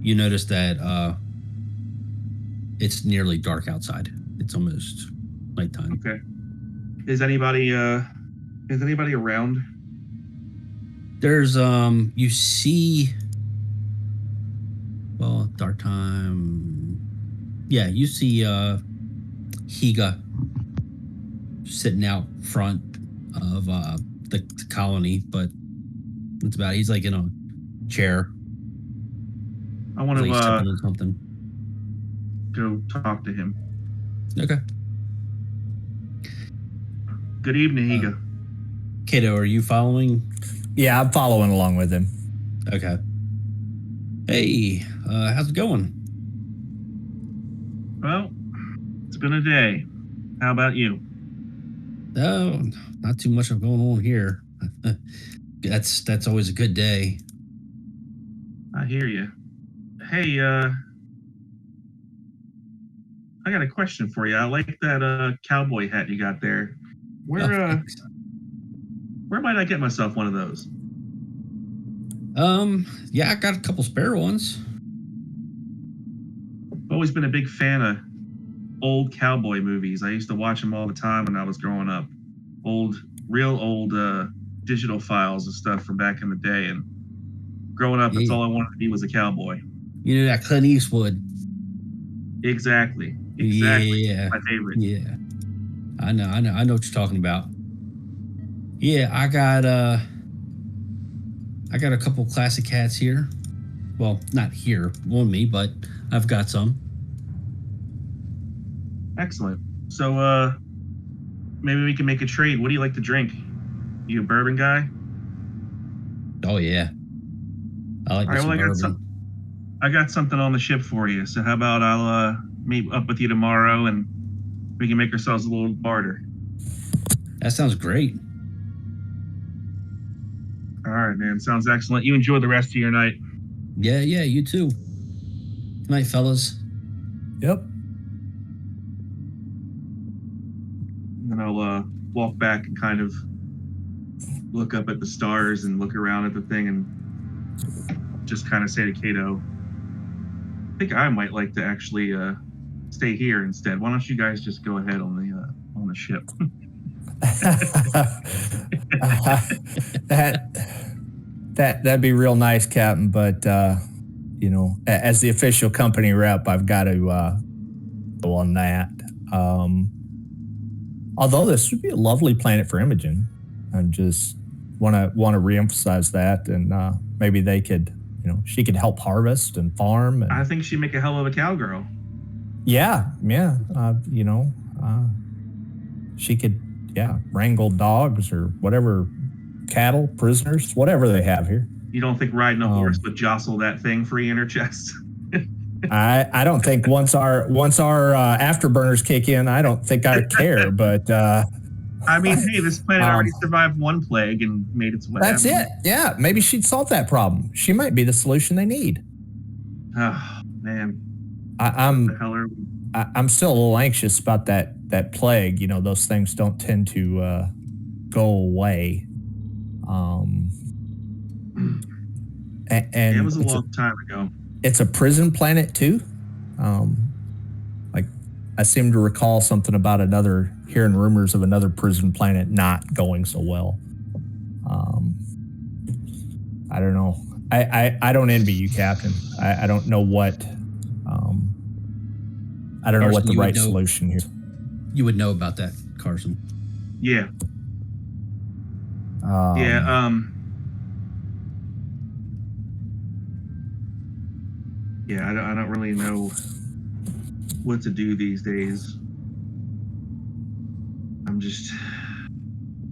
Speaker 1: you notice that it's nearly dark outside. It's almost nighttime.
Speaker 2: Okay. Is anybody around?
Speaker 1: There's you see, well, dark time. Yeah, you see Higa sitting out front of the colony, but that's about it. He's like in a chair.
Speaker 2: I want
Speaker 1: to
Speaker 2: to
Speaker 1: something.
Speaker 2: Go talk to him.
Speaker 1: Okay.
Speaker 2: Good evening, Higa.
Speaker 1: Kato, are you following?
Speaker 4: Yeah, I'm following along with him.
Speaker 1: Okay. Hey, how's it going?
Speaker 2: Well, it's been a day. How about you?
Speaker 1: Oh, not too much of going on here. That's always a good day.
Speaker 2: I hear you. Hey, I got a question for you. I like that cowboy hat you got there. Where might I get myself one of those?
Speaker 1: Yeah, I got a couple spare ones.
Speaker 2: I've always been a big fan of old cowboy movies. I used to watch them all the time when I was growing up. Real old digital files and stuff from back in the day. And growing up, that's all I wanted to be was a cowboy.
Speaker 1: You know that Clint Eastwood.
Speaker 2: Exactly.
Speaker 1: Yeah.
Speaker 2: My favorite.
Speaker 1: Yeah. I know what you're talking about. Yeah, I got a couple classic hats here. Well, not here on me, but I've got some.
Speaker 2: Excellent. So maybe we can make a trade. What do you like to drink? You a bourbon guy?
Speaker 1: Oh yeah. I like some bourbon.
Speaker 2: I got something on the ship for you. So how about I'll meet up with you tomorrow and we can make ourselves a little barter.
Speaker 1: That sounds great.
Speaker 2: All right, man. Sounds excellent. You enjoy the rest of your night.
Speaker 1: Yeah, you too. Good night, fellas.
Speaker 4: Yep.
Speaker 2: And I'll walk back and kind of look up at the stars and look around at the thing and just kind of say to Kato, I think I might like to actually stay here instead. Why don't you guys just go ahead on the ship?
Speaker 4: That'd be real nice, Captain. But as the official company rep, I've got to go on that. Although this would be a lovely planet for Imogen, I just want to reemphasize that, and maybe they could, she could help harvest and farm. And,
Speaker 2: I think she'd make a hell of a cowgirl.
Speaker 4: Yeah. She could, wrangle dogs or whatever, cattle, prisoners, whatever they have here.
Speaker 2: You don't think riding a horse would jostle that thing free in her chest?
Speaker 4: I don't think once our afterburners kick in, I don't think I care. But
Speaker 2: I mean, hey, this planet already survived one plague and made its way.
Speaker 4: That's it. Yeah, maybe she'd solve that problem. She might be the solution they need.
Speaker 2: Oh man,
Speaker 4: I'm still a little anxious about that plague. Those things don't tend to go away. And
Speaker 2: it was a long time ago.
Speaker 4: It's a prison planet too. I seem to recall something about hearing rumors of another prison planet not going so well. I don't know. I don't envy you, Captain. I don't know what. I don't know what the right solution here.
Speaker 1: You would know about that, Carson.
Speaker 2: Yeah. I don't really know what to do these days. I'm just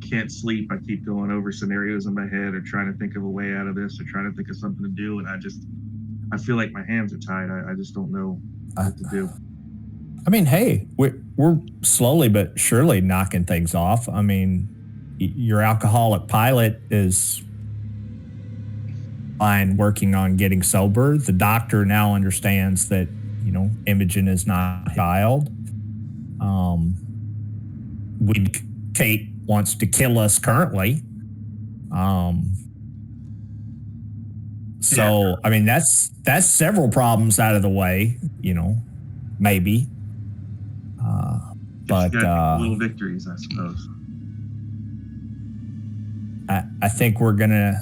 Speaker 2: can't sleep. I keep going over scenarios in my head or trying to think of a way out of this or trying to think of something to do, and I feel like my hands are tied. I just don't know what to do.
Speaker 4: I mean, hey, we're slowly but surely knocking things off. I mean, your alcoholic pilot is fine working on getting sober. The doctor now understands that, Imogen is not a child. Kate wants to kill us currently. I mean, that's several problems out of the way, maybe. But
Speaker 2: little victories, I suppose.
Speaker 4: I think we're gonna.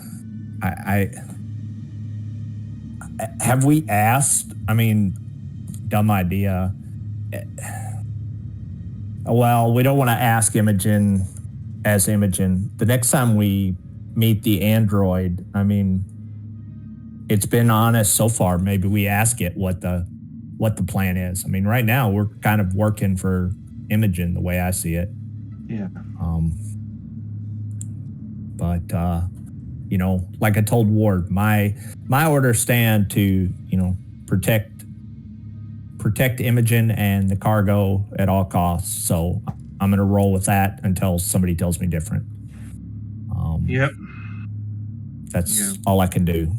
Speaker 4: Have we asked? I mean, dumb idea. Well, we don't want to ask Imogen as Imogen. The next time we meet the android, I mean, it's been honest so far. Maybe we ask it what the plan is. I mean, right now we're kind of working for Imogen the way I see it.
Speaker 2: Yeah.
Speaker 4: Like I told Ward, my orders stand to, protect Imogen and the cargo at all costs. So I'm going to roll with that until somebody tells me different.
Speaker 2: Yep.
Speaker 4: That's all I can do.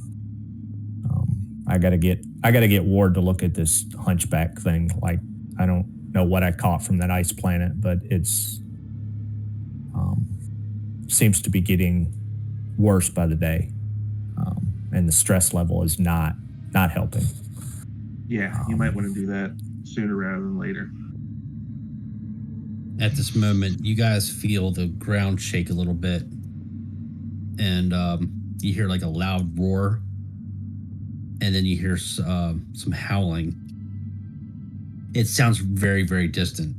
Speaker 4: I gotta get Ward to look at this hunchback thing. Like, I don't know what I caught from that ice planet, but it's seems to be getting worse by the day, and the stress level is not helping.
Speaker 2: Yeah, you might want to do that sooner rather than later.
Speaker 1: At this moment, you guys feel the ground shake a little bit, and you hear like a loud roar, and then you hear some howling. It sounds very, very distant.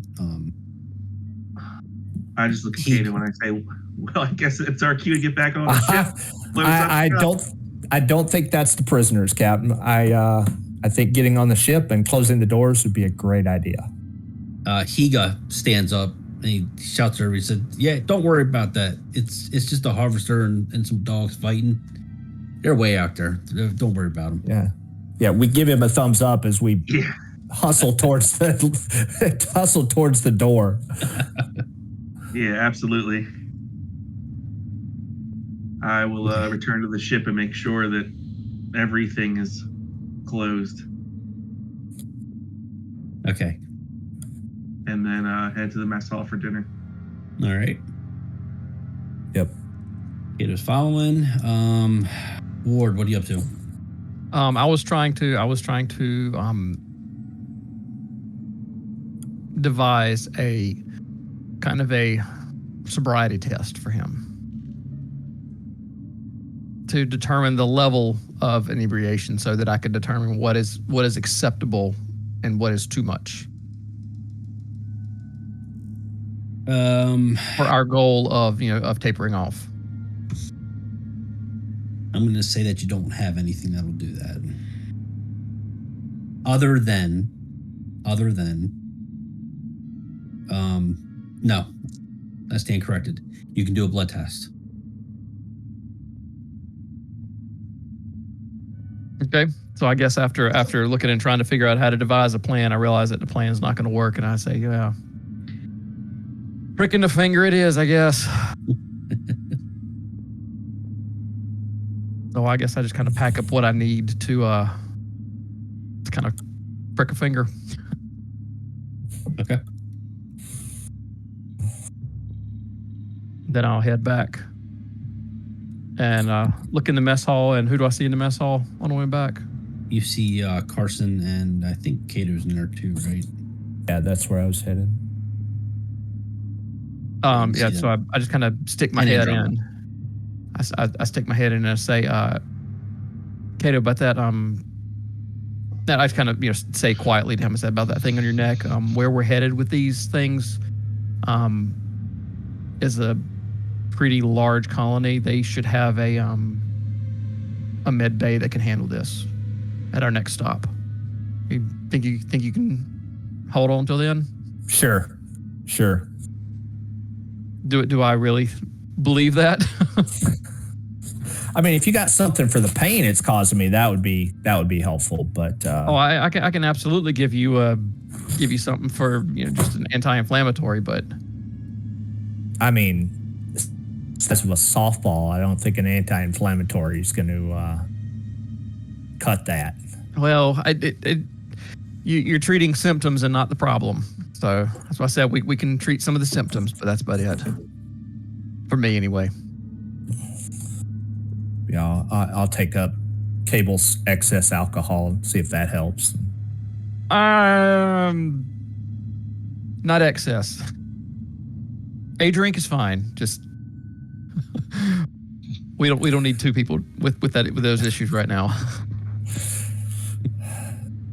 Speaker 2: I just look at Kato when I say, "Well, I guess it's our cue to get back on the ship."
Speaker 4: I don't think that's the prisoners, Captain. I think getting on the ship and closing the doors would be a great idea.
Speaker 1: Higa stands up and he shouts over. He said, "Yeah, don't worry about that. It's just a harvester and some dogs fighting. They're way out there. Don't worry about them."
Speaker 4: Yeah. We give him a thumbs up as we hustle towards the door.
Speaker 2: Yeah, absolutely. I will return to the ship and make sure that everything is closed.
Speaker 1: Okay.
Speaker 2: And then head to the mess hall for dinner.
Speaker 1: All right.
Speaker 4: Yep.
Speaker 1: Kato's following. Ward, what are you up to?
Speaker 5: I was trying to devise a kind of a sobriety test for him to determine the level of inebriation, so that I could determine what is acceptable and what is too much. For our goal of tapering off.
Speaker 1: I'm going to say that you don't have anything that'll do that. Other than, no, I stand corrected. You can do a blood test.
Speaker 5: Okay, so I guess after looking and trying to figure out how to devise a plan, I realize that the plan's not going to work, and I say, yeah, prick in the finger it is, I guess. So I guess I just kind of pack up what I need to kind of prick a finger.
Speaker 1: Okay.
Speaker 5: Then I'll head back and look in the mess hall. And who do I see in the mess hall on the way back?
Speaker 1: You see Carson, and I think Kato's in there too, right?
Speaker 4: Yeah, that's where I was headed.
Speaker 5: Yeah, so I just kind of stick my head
Speaker 1: Andromeda.
Speaker 5: in. I stick my head in and I say, Cato, about that that I kind of say quietly to him, I said about that thing on your neck, where we're headed with these things, is a pretty large colony. They should have a med bay that can handle this at our next stop. You think you can hold on till then?
Speaker 4: Sure.
Speaker 5: Do I really believe that?
Speaker 4: I mean, if you got something for the pain it's causing me, that would be helpful. But
Speaker 5: I can absolutely give you something for just an anti-inflammatory, but
Speaker 4: I mean, that's with a softball. I don't think an anti-inflammatory is going to cut that.
Speaker 5: well, you're treating symptoms and not the problem. So that's why I said we can treat some of the symptoms, but that's about it for me anyway.
Speaker 4: Yeah, I'll take up Cable's excess alcohol and see if that helps.
Speaker 5: Not excess. A drink is fine. Just we don't need two people with those issues right now.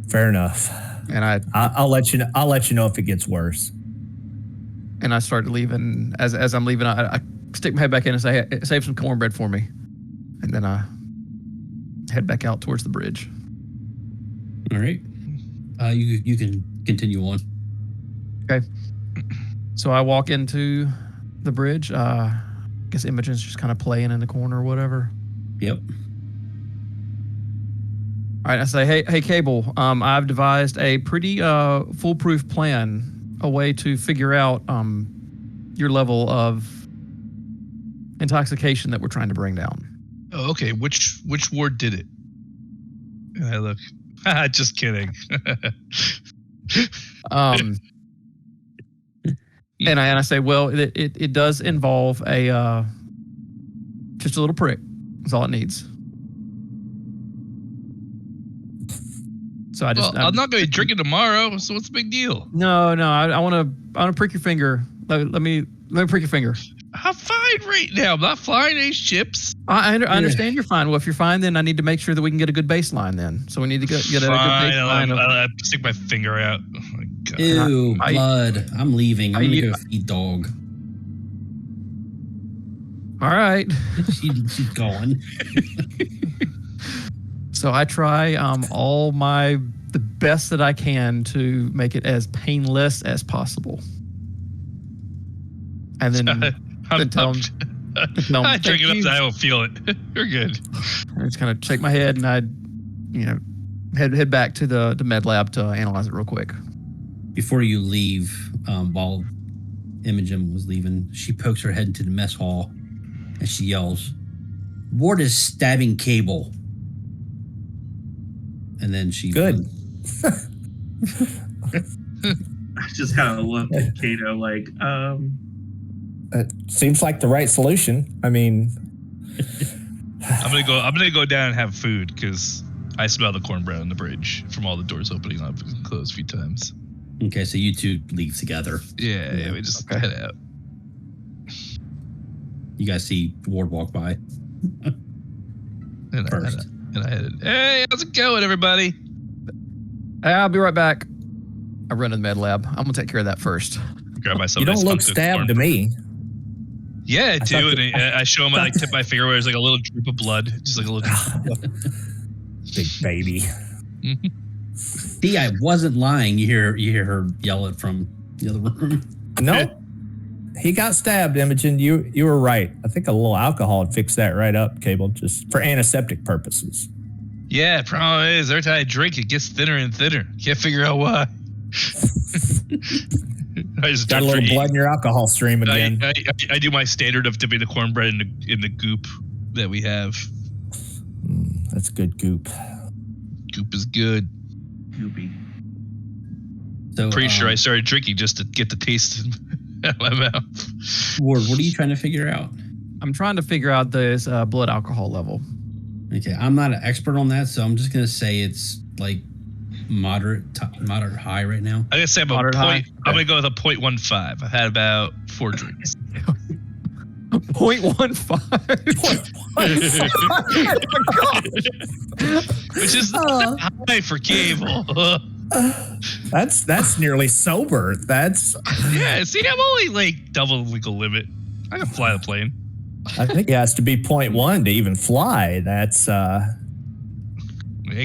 Speaker 4: Fair enough.
Speaker 5: And
Speaker 4: I'll let you know. I'll let you know if it gets worse.
Speaker 5: And I start leaving. As I'm leaving, I stick my head back in and say, hey, save some cornbread for me. And then I head back out towards the bridge.
Speaker 1: All right. You can continue on.
Speaker 5: Okay. So I walk into the bridge. I guess Imogen's just kind of playing in the corner or whatever.
Speaker 1: Yep.
Speaker 5: All right. I say, hey, Cable. I've devised a pretty foolproof plan, a way to figure out your level of intoxication that we're trying to bring down.
Speaker 3: Oh, okay. Which ward did it? And I look. Just kidding.
Speaker 5: And I say, well, it does involve a just a little prick. That's all it needs. So I'm
Speaker 3: not going to be drinking tomorrow. So what's the big deal?
Speaker 5: No. I want to prick your finger. Let me prick your finger.
Speaker 3: I'm fine right now. I'm not flying any ships.
Speaker 5: I understand you're fine. Well, if you're fine, then I need to make sure that we can get a good baseline then. So we need to get a good baseline.
Speaker 3: I'll stick my finger out. Oh my God.
Speaker 1: Ew, blood. I'm leaving. I'm going to go feed dog.
Speaker 5: All right.
Speaker 1: She's gone.
Speaker 5: So I try the best that I can to make it as painless as possible. And then tell them,
Speaker 3: I drink it up so I don't feel it. You're good.
Speaker 5: I just kind of shake my head and I, head back to the med lab to analyze it real quick.
Speaker 1: Before you leave, while Imogen was leaving, she pokes her head into the mess hall and she yells, "Ward is stabbing Cable." And then she...
Speaker 4: Good.
Speaker 2: I just kind of looked at Cato like,
Speaker 4: It seems like the right solution. I mean,
Speaker 3: I'm gonna go down and have food because I smell the cornbread on the bridge from all the doors opening up and closed a few times.
Speaker 1: Okay, so you two leave together.
Speaker 3: Yeah, we just head out.
Speaker 1: You guys see Ward walk by. First.
Speaker 3: And I headed, hey, how's it going, everybody?
Speaker 5: Hey, I'll be right back. I run to the med lab. I'm going to take care of that first.
Speaker 3: Grab myself.
Speaker 4: You don't look stabbed to me.
Speaker 3: Yeah, I do. And I show him, I tip my finger where there's like a little droop of blood. Just like a little
Speaker 4: Big baby.
Speaker 1: See, I wasn't lying. You hear her yell it from the other room.
Speaker 4: No. He got stabbed, Imogen. You were right. I think a little alcohol would fix that right up, Cable, just for antiseptic purposes.
Speaker 3: Yeah, problem is, every time I drink, it gets thinner and thinner. Can't figure out why. I just
Speaker 4: got a little blood in your alcohol stream again.
Speaker 3: I do my standard of dipping the cornbread in the goop that we have.
Speaker 4: That's good goop.
Speaker 3: Goop is good.
Speaker 2: goopy.
Speaker 1: So,
Speaker 3: Pretty sure I started drinking just to get the taste out of my mouth.
Speaker 1: Ward, what are you trying to figure out?
Speaker 5: I'm trying to figure out this blood alcohol level.
Speaker 1: Okay, I'm not an expert on that, so I'm just going to say it's like moderate high right now.
Speaker 3: I'm gonna say I'm
Speaker 5: Moderate high?
Speaker 3: I'm gonna go with a 0.15. I've had about 4 drinks.
Speaker 4: 0.15.
Speaker 3: Which is high for cable.
Speaker 4: That's nearly sober. That's
Speaker 3: Yeah, see, I'm only like double the legal limit. I can fly the plane.
Speaker 4: I think it has to be 0.1 to even fly. That's
Speaker 3: Hey,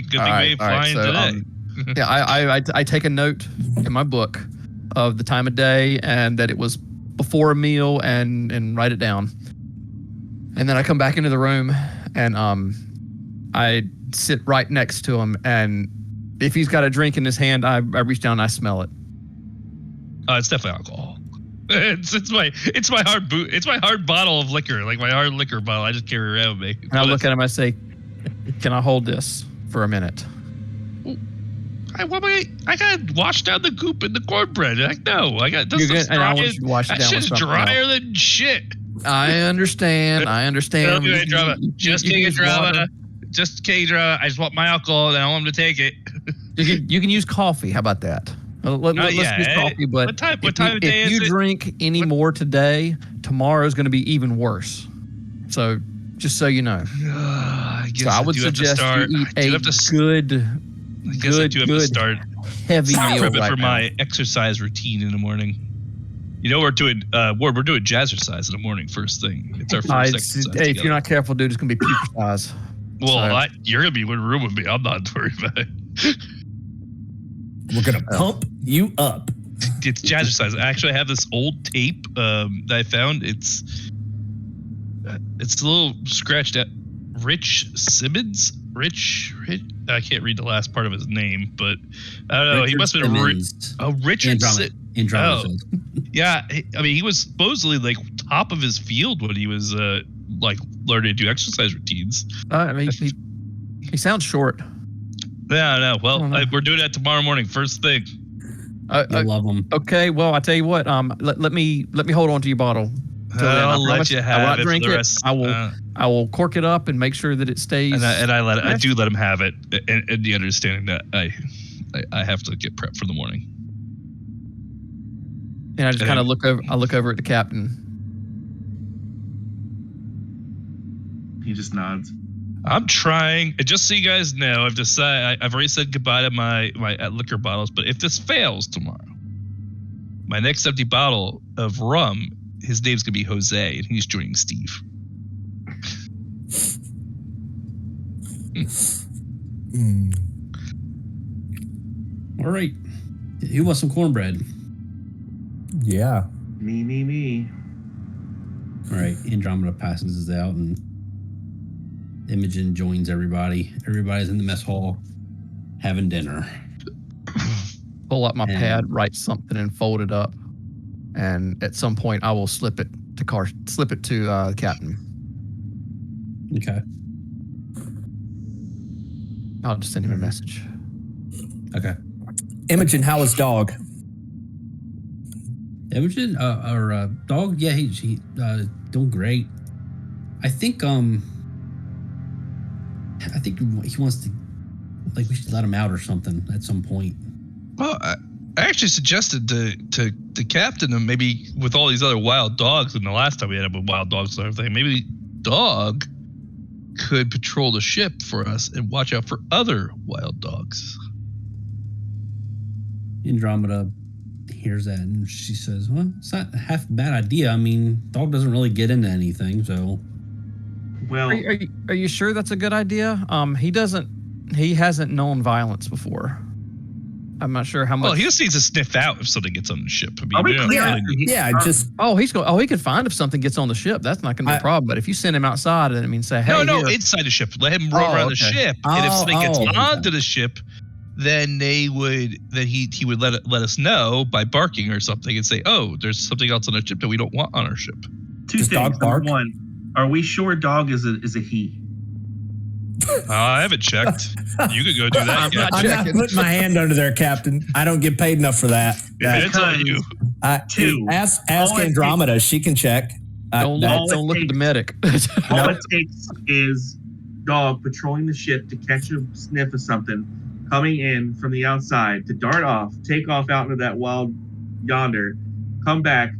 Speaker 3: good thing we ain't flying today.
Speaker 5: Yeah, I take a note in my book of the time of day and that it was before a meal and write it down. And then I come back into the room and I sit right next to him, and if he's got a drink in his hand, I reach down and I smell it.
Speaker 3: It's definitely alcohol. It's my hard bottle of liquor, like my hard liquor bottle. I just carry around with me.
Speaker 5: And I look at him, I say, "Can I hold this for a minute?"
Speaker 3: I gotta wash down the goop in the cornbread. Like, no, I got this.
Speaker 5: And I want you to wash it
Speaker 3: that
Speaker 5: down
Speaker 3: shit's
Speaker 5: with something
Speaker 3: drier
Speaker 5: else.
Speaker 3: than shit.
Speaker 5: I understand.
Speaker 3: Don't do any drama. Just
Speaker 5: you can
Speaker 3: take a
Speaker 5: use
Speaker 3: drama.
Speaker 5: water.
Speaker 3: Just take a drama. I just want my alcohol, and I want him to take it.
Speaker 5: You can use coffee. How about that? Let's use coffee. But
Speaker 3: what time of day
Speaker 5: if
Speaker 3: is
Speaker 5: you
Speaker 3: it?
Speaker 5: drink any more today, tomorrow is going to be even worse. So just so you know. I would suggest you eat a good heavy meal
Speaker 3: prep it
Speaker 5: right
Speaker 3: for
Speaker 5: now.
Speaker 3: my exercise routine in the morning. You know, we're doing jazzercise in the morning first thing. It's our first exercise.
Speaker 5: Hey, if you're not careful, dude, it's going to be puker size.
Speaker 3: Well, you're going to be in one room with me. I'm not worried about it.
Speaker 4: we're gonna pump you up.
Speaker 3: It's jazzercise. I actually have this old tape that I found. It's a little scratched out. Rich Simmons. Rich. I can't read the last part of his name, but I don't know. He must have been Richard.
Speaker 1: Andromeda.
Speaker 3: Oh, yeah. I mean, he was supposedly like top of his field when he was like learning to do exercise routines.
Speaker 5: I mean, he sounds short.
Speaker 3: Yeah, no. Well, we're doing that tomorrow morning, first thing.
Speaker 1: I love them.
Speaker 5: Okay, well, I tell you what. Let me hold on to your bottle.
Speaker 3: I'll let you have
Speaker 5: I will not
Speaker 3: it
Speaker 5: drink
Speaker 3: for the
Speaker 5: it.
Speaker 3: rest.
Speaker 5: I will cork it up and make sure that it stays.
Speaker 3: I do let him have it, and the understanding that I have to get prepped for the morning.
Speaker 5: And I just kind of look over. I look over at the captain.
Speaker 2: He just nods.
Speaker 3: I'm trying. Just so you guys know, I've already said goodbye to my liquor bottles. But if this fails tomorrow, my next empty bottle of rum, his name's gonna be Jose, and he's joining Steve.
Speaker 1: All right. Who wants some cornbread?
Speaker 4: Yeah.
Speaker 2: Me.
Speaker 1: All right. Andromeda passes this out, and Imogen joins everybody. Everybody's in the mess hall having dinner.
Speaker 5: Pull up my pad, write something, and fold it up. And at some point, I will slip it to the captain.
Speaker 1: Okay.
Speaker 5: I'll just send him a message.
Speaker 1: Okay.
Speaker 4: Imogen, how is dog?
Speaker 1: Imogen, our dog, yeah, he doing great. I think he wants to, like, we should let him out or something at some point.
Speaker 3: Well, I actually suggested to the captain, and maybe with all these other wild dogs, and the last time we had up with wild dogs and everything, maybe dog could patrol the ship for us and watch out for other wild dogs.
Speaker 1: Andromeda hears that and she says, well, it's not half a bad idea. I mean, dog doesn't really get into anything, so.
Speaker 2: Well,
Speaker 5: Are you sure that's a good idea? He hasn't known violence before. I'm not sure how much.
Speaker 3: Well, he just needs to sniff out if something gets on the ship. I mean,
Speaker 2: are we clear?
Speaker 5: He could find if something gets on the ship. That's not going to be a problem. But if you send him outside, then it means say, hey,
Speaker 3: no, inside the ship. Let him roam around the ship, and if something gets onto the ship, then he would let us know by barking or something and say, oh, there's something else on our ship that we don't want on our ship.
Speaker 2: Two
Speaker 4: Does
Speaker 2: things.
Speaker 4: dog bark?
Speaker 2: Number one, are we sure dog is a he?
Speaker 3: I haven't checked. You could go do that.
Speaker 4: I'm not putting my hand under there, Captain. I don't get paid enough for that.
Speaker 3: It's on you.
Speaker 2: Two.
Speaker 4: Ask Andromeda. She can check.
Speaker 5: Don't look at the medic.
Speaker 2: All it takes is dog patrolling the ship to catch a sniff of something, coming in from the outside to dart off, take off out into that wild yonder, come back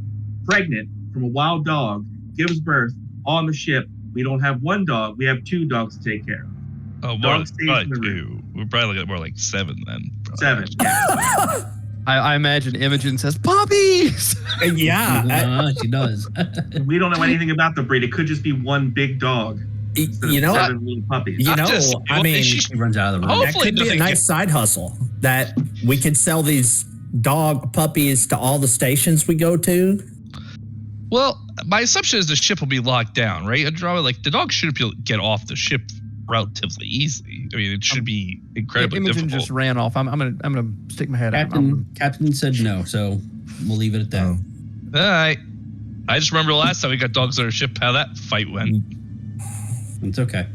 Speaker 2: pregnant from a wild dog, gives birth on the ship. We don't have one dog, we have 2 dogs to take care of.
Speaker 3: Oh,
Speaker 2: Dog stays
Speaker 3: probably
Speaker 2: in the
Speaker 3: 2. We're probably looking at more like 7 then.
Speaker 2: 7, yeah.
Speaker 5: I imagine Imogen says, puppies!
Speaker 4: Yeah.
Speaker 1: She does.
Speaker 2: We don't know anything about the breed. It could just be one big dog.
Speaker 4: You know,
Speaker 2: 7 little puppies.
Speaker 4: I mean,
Speaker 1: She runs out of the room.
Speaker 4: that
Speaker 3: Hopefully
Speaker 4: could be a
Speaker 3: nothing
Speaker 4: nice side hustle that we could sell these dog puppies to all the stations we go to.
Speaker 3: Well, my assumption is the ship will be locked down, right? Andromeda, like the dog should be able to get off the ship relatively easily. I mean, it should be incredibly
Speaker 5: Imogen
Speaker 3: difficult.
Speaker 5: just ran off. I'm gonna stick my head out.
Speaker 1: Captain said no, so we'll leave it at that.
Speaker 3: All right. I just remember the last time we got dogs on our ship, how that fight went.
Speaker 1: It's okay.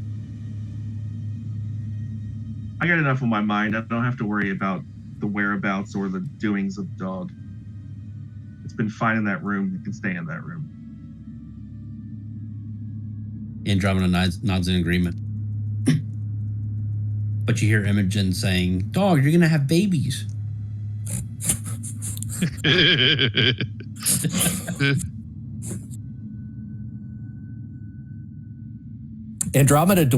Speaker 2: I got enough on my mind. I don't have to worry about the whereabouts or the doings of the dog. It's been fine in that room. It can stay in that room.
Speaker 1: Andromeda nods in agreement. But you hear Imogen saying, "Dog, you're gonna have babies."
Speaker 4: Andromeda,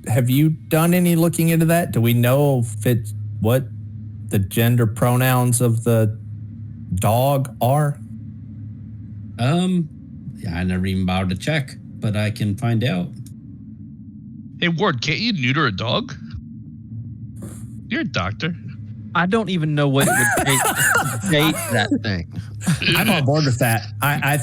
Speaker 4: have you done any looking into that? Do we know if what the gender pronouns of the dog are?
Speaker 1: Yeah, I never even bothered to check, but I can find out.
Speaker 3: Hey, Ward, can't you neuter a dog? You're a doctor.
Speaker 5: I don't even know what it would take to date that thing.
Speaker 4: I'm on board with that. I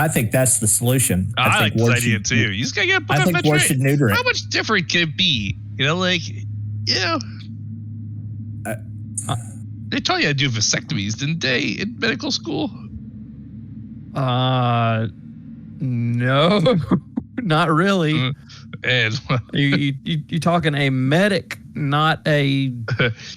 Speaker 4: think that's the solution.
Speaker 3: I like
Speaker 4: think
Speaker 3: this
Speaker 4: Ward
Speaker 3: idea
Speaker 4: should-
Speaker 3: too. You just gotta get a book
Speaker 4: I
Speaker 3: on
Speaker 4: think Ward
Speaker 3: veterinary.
Speaker 4: should neuter it.
Speaker 3: How much different can it be? You know, like, they taught you how to do vasectomies, didn't they, in medical school?
Speaker 5: No, not really.
Speaker 3: And
Speaker 5: You talking a medic, not a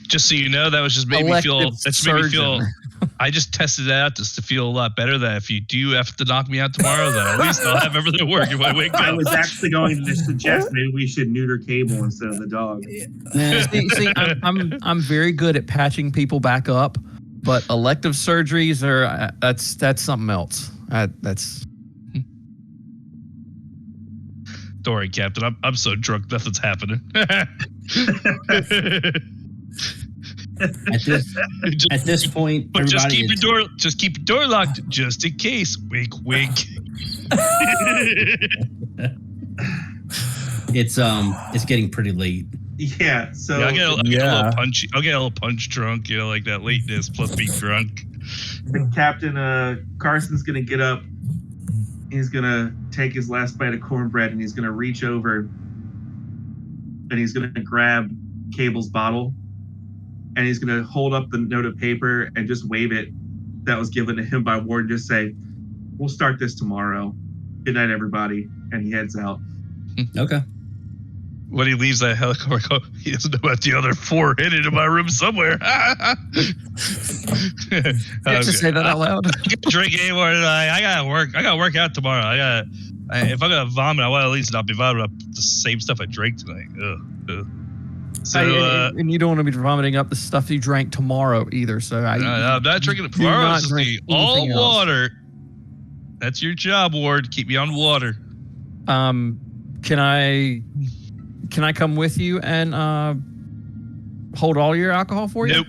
Speaker 3: just so you know, that was just made me feel.
Speaker 5: elective
Speaker 3: That's made me feel.
Speaker 5: surgeon.
Speaker 3: I just tested it out just to feel a lot better. That if you do have to knock me out tomorrow, then at least I'll have everything working when I wake
Speaker 2: I
Speaker 3: up.
Speaker 2: was actually going to suggest maybe we should neuter Cable instead of the dog.
Speaker 5: See, I'm very good at patching people back up, but elective surgeries are that's something else. That's
Speaker 3: Don't worry, Captain. I'm so drunk, nothing's happening.
Speaker 1: At this point,
Speaker 3: But just
Speaker 1: everybody
Speaker 3: keep your door locked, just in case. Wink, wink.
Speaker 1: it's getting pretty late.
Speaker 2: Yeah, so
Speaker 3: Yeah, I'll get a little punchy. I'll get a little punch drunk, you know, like that lateness plus being drunk.
Speaker 2: the Captain Carson's gonna get up. He's gonna take his last bite of cornbread and he's gonna reach over and he's gonna grab Cable's bottle and he's gonna hold up the note of paper and just wave it that was given to him by Ward and just say, "We'll start this tomorrow. Good night, everybody." And he heads out.
Speaker 1: Okay.
Speaker 3: When he leaves that helicopter, he doesn't know about the other 4 hidden in my room somewhere.
Speaker 5: just say that out loud.
Speaker 3: I can't drink anymore tonight. I gotta work. I gotta work out tomorrow. If I'm gonna vomit, I want to at least not be vomiting up the same stuff I drank tonight. Ugh. So
Speaker 5: and you don't want to be vomiting up the stuff you drank tomorrow either. So I'm
Speaker 3: not drinking it
Speaker 5: do
Speaker 3: tomorrow.
Speaker 5: not
Speaker 3: It's just
Speaker 5: drink
Speaker 3: all
Speaker 5: anything else.
Speaker 3: water. That's your job, Ward. Keep me on water.
Speaker 5: Can I come with you and hold all your alcohol for you?
Speaker 3: Nope.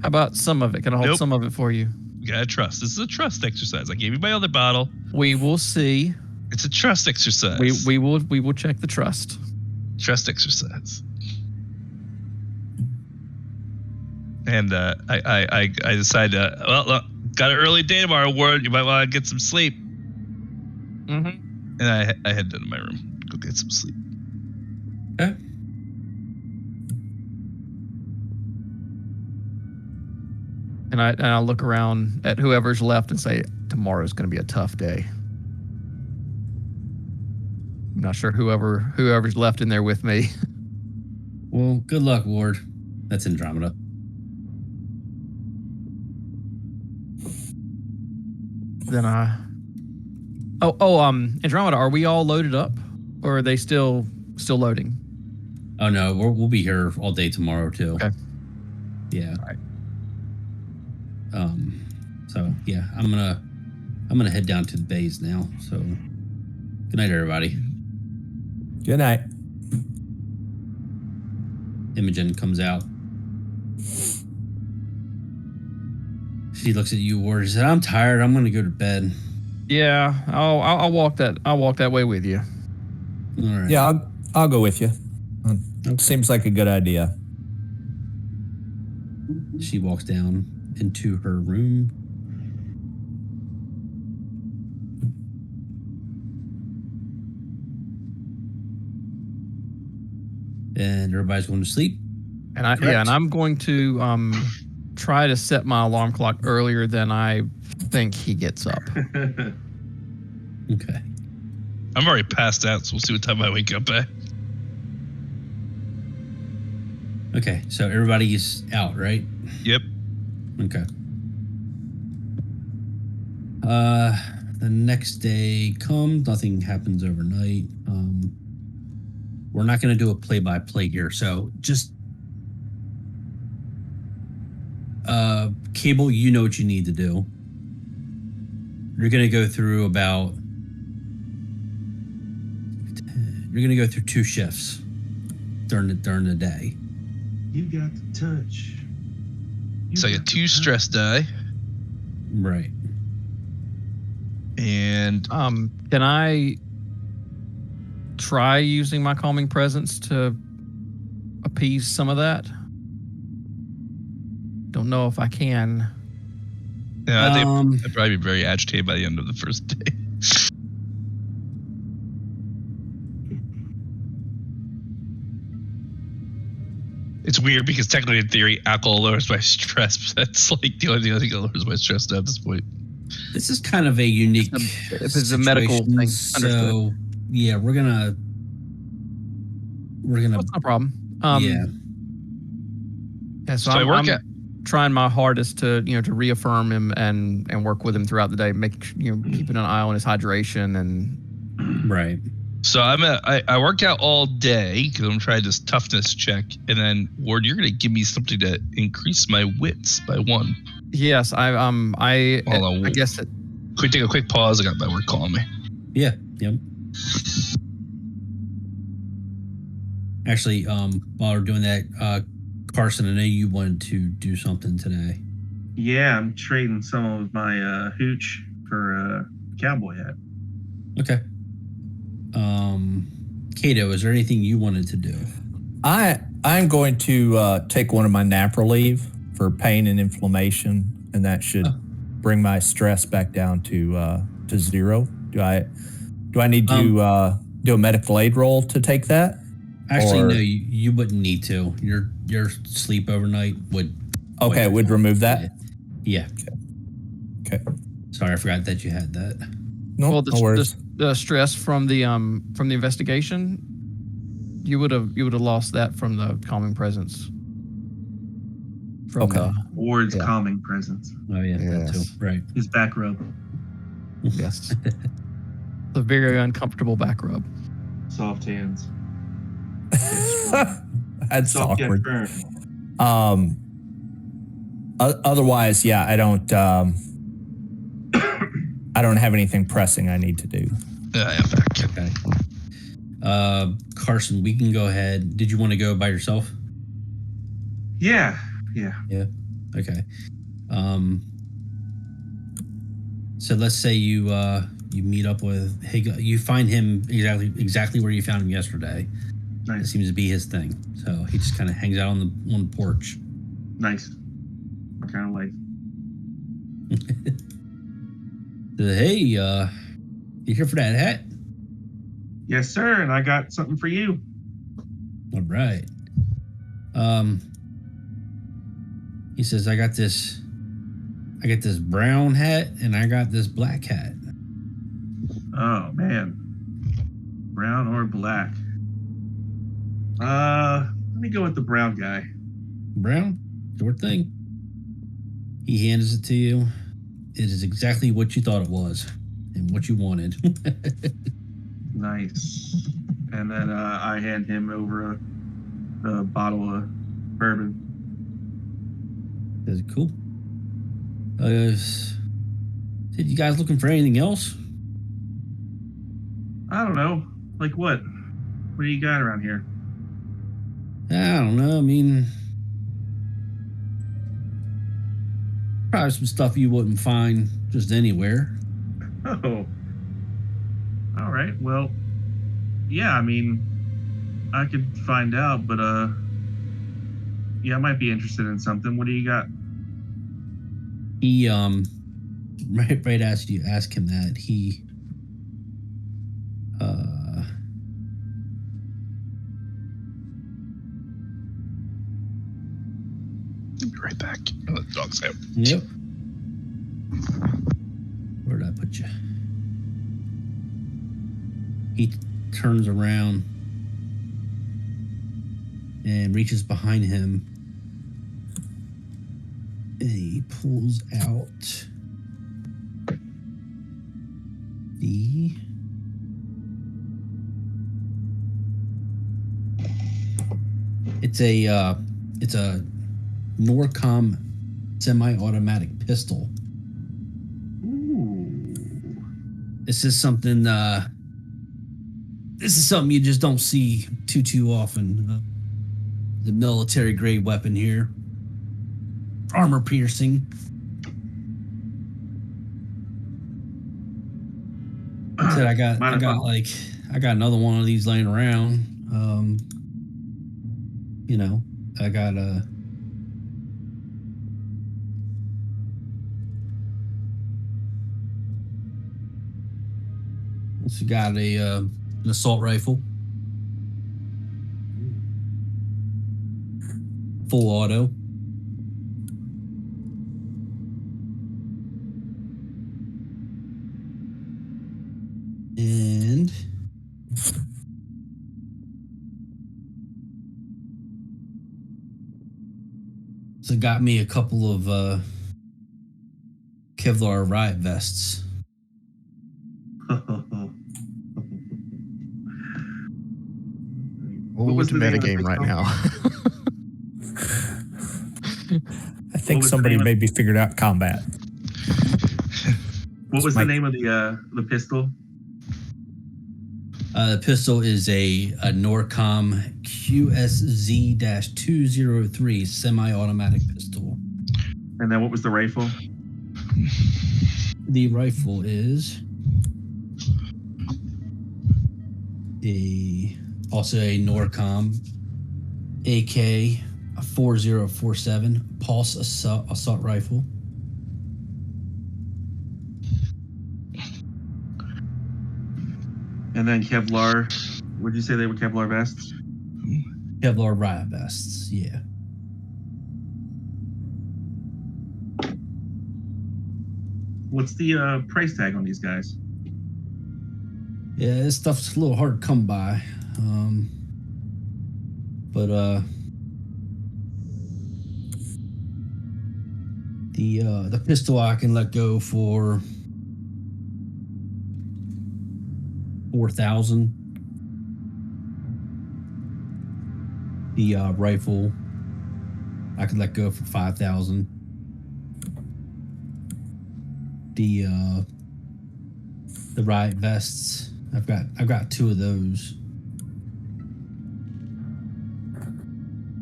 Speaker 5: How about some of it? Can I hold some of it for you?
Speaker 3: You gotta trust. This is a trust exercise. I gave you my other bottle.
Speaker 5: We will see.
Speaker 3: It's a trust exercise.
Speaker 5: We will check the trust.
Speaker 3: Trust exercise. And I decided, look, got an early day tomorrow, Ward. You might want to get some sleep.
Speaker 5: Mm-hmm.
Speaker 3: And I headed into my room. Go get some sleep.
Speaker 1: Okay.
Speaker 5: And I'll look around at whoever's left and say, tomorrow's going to be a tough day. I'm not sure whoever's left in there with me.
Speaker 1: Well, good luck, Ward. That's Andromeda.
Speaker 5: Then Andromeda, are we all loaded up, or are they still loading?
Speaker 1: Oh no, we'll be here all day tomorrow too.
Speaker 5: Okay.
Speaker 1: Yeah.
Speaker 5: All right.
Speaker 1: So yeah, I'm gonna head down to the bays now. So good night, everybody.
Speaker 4: Good night.
Speaker 1: Imogen comes out. She looks at you, Ward. She said, "I'm tired. I'm gonna go to bed."
Speaker 5: Yeah, I'll walk that. I'll walk that way with you.
Speaker 1: All right.
Speaker 4: Yeah, I'll go with you. Seems like a good idea.
Speaker 1: She walks down into her room. And everybody's going to sleep.
Speaker 5: And I'm going to try to set my alarm clock earlier than I think he gets up.
Speaker 1: Okay.
Speaker 3: I'm already passed out, so we'll see what time I wake up at.
Speaker 1: Okay, so everybody's out, right?
Speaker 3: Yep.
Speaker 1: Okay. The next day comes, nothing happens overnight. We're not going to do a play-by-play here, so just Cable, you know what you need to do. You're going to go through two shifts during the day.
Speaker 2: You got the touch.
Speaker 3: So I get 2 stress die,
Speaker 1: Right.
Speaker 3: and
Speaker 5: Can I try using my calming presence to appease some of that? Don't know if I can.
Speaker 3: I'd probably be very agitated by the end of the first day. It's weird because technically, in theory, alcohol lowers my stress, but that's like the only thing I think that lowers my stress at this point.
Speaker 1: This is kind of a unique
Speaker 5: If it's a medical
Speaker 1: situation,
Speaker 5: thing,
Speaker 1: so
Speaker 5: understood.
Speaker 1: yeah, we're gonna
Speaker 5: That's no problem.
Speaker 1: yeah.
Speaker 5: Yeah, so
Speaker 3: So I work
Speaker 5: I'm
Speaker 3: at-
Speaker 5: trying my hardest to to reaffirm him and work with him throughout the day, keeping an eye on his hydration and
Speaker 1: Right.
Speaker 3: So I work out all day because I'm trying this toughness check, and then Ward, you're gonna give me something to increase my wits by 1.
Speaker 5: yes,
Speaker 3: Hold on.
Speaker 5: I guess it,
Speaker 3: Could we take a quick pause? I got my work calling me.
Speaker 1: Yeah. Yep. Actually, while we're doing that, Carson, I know you wanted to do something today.
Speaker 2: Yeah, I'm trading some of my hooch for a cowboy hat.
Speaker 1: Okay. Kato, is there anything you wanted to do?
Speaker 4: I'm going to take one of my napper leave for pain and inflammation, and that should bring my stress back down to 0. Do I need to do a medical aid roll to take that?
Speaker 1: Actually, no, you wouldn't need to. Your sleep overnight would.
Speaker 4: Okay, it would remove that.
Speaker 1: Yeah.
Speaker 4: Okay.
Speaker 1: Sorry, I forgot that you had that.
Speaker 4: No, no worries.
Speaker 5: the stress from the investigation, you would have lost that from the calming presence. From
Speaker 4: Okay.
Speaker 2: Ward's
Speaker 5: Yeah.
Speaker 2: calming presence.
Speaker 1: Oh yeah, that too.
Speaker 5: Yes.
Speaker 1: Right.
Speaker 2: His back rub.
Speaker 5: Yes. The very uncomfortable back rub.
Speaker 2: Soft hands.
Speaker 4: That's
Speaker 2: Soft yet
Speaker 4: awkward.
Speaker 2: firm.
Speaker 4: Otherwise, yeah, I don't have anything pressing I need to do.
Speaker 3: Yeah, back.
Speaker 1: Okay. Carson, we can go ahead. Did you want to go by yourself?
Speaker 2: Yeah.
Speaker 1: Okay. So let's say you meet up with you find him exactly where you found him yesterday. It
Speaker 2: Nice.
Speaker 1: seems to be his thing. So he just kind of hangs out on the porch.
Speaker 2: Nice. My kind of life.
Speaker 1: Hey, you here for that hat?
Speaker 2: Yes, sir. And I got something for you.
Speaker 1: All right. He says, I got this brown hat and I got this black hat.
Speaker 2: Oh man. Brown or black? Let me go with the brown guy.
Speaker 1: Brown? Your thing. He hands it to you. It is exactly what you thought it was and what you wanted.
Speaker 2: Nice. And then I hand him over a bottle of bourbon.
Speaker 1: That's cool. Did you guys looking for anything else?
Speaker 2: I don't know. Like what? What do you got around here?
Speaker 1: I don't know. I mean, probably some stuff you wouldn't find just anywhere.
Speaker 2: Oh. All right. Well, yeah, I mean, I could find out, but yeah, I might be interested in something. What do you got?
Speaker 1: He right as you ask him that, he
Speaker 3: I'll be right back. I'll let the dogs out.
Speaker 1: Yep. Where did I put you? He turns around and reaches behind him, and he pulls out the it's a Norcom semi-automatic pistol.
Speaker 2: Ooh.
Speaker 1: This is something you just don't see too often. The military grade weapon here, armor piercing. Said I got another one of these laying around. I got a. Also got an assault rifle, full auto. And so got me a couple of Kevlar riot vests.
Speaker 6: What was the metagame right now?
Speaker 4: I think somebody maybe figured out combat.
Speaker 2: What was the name of the pistol?
Speaker 1: The pistol is a Norcom QSZ-203 semi-automatic pistol.
Speaker 2: And then what was the rifle?
Speaker 1: The rifle is also a Norcom AK-4047 Pulse assault rifle.
Speaker 2: And then Kevlar. Would you say they were Kevlar vests?
Speaker 1: Kevlar riot vests, yeah.
Speaker 2: What's the price tag on these guys?
Speaker 1: Yeah, this stuff's a little hard to come by. But the pistol I can let go for $4,000. The rifle I could let go for $5,000. The riot vests, I've got two of those.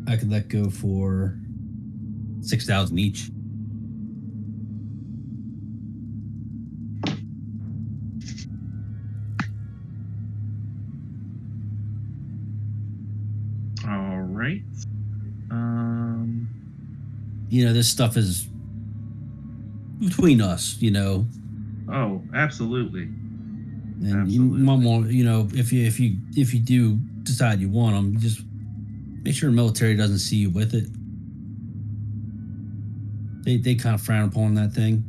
Speaker 1: I could let go for $6,000 each.
Speaker 2: All right.
Speaker 1: This stuff is between us,
Speaker 2: Oh, absolutely.
Speaker 1: And you might want, if you do decide you want them, just make sure the military doesn't see you with it. They kind of frown upon that thing.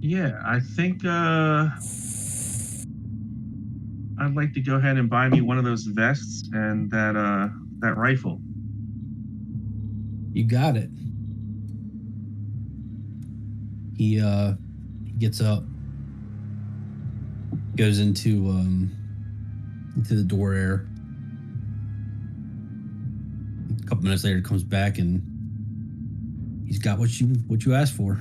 Speaker 2: Yeah, I think I'd like to go ahead and buy me one of those vests and that rifle.
Speaker 1: You got it. He gets up, goes into the door area. A couple minutes later, comes back and he's got what you asked for.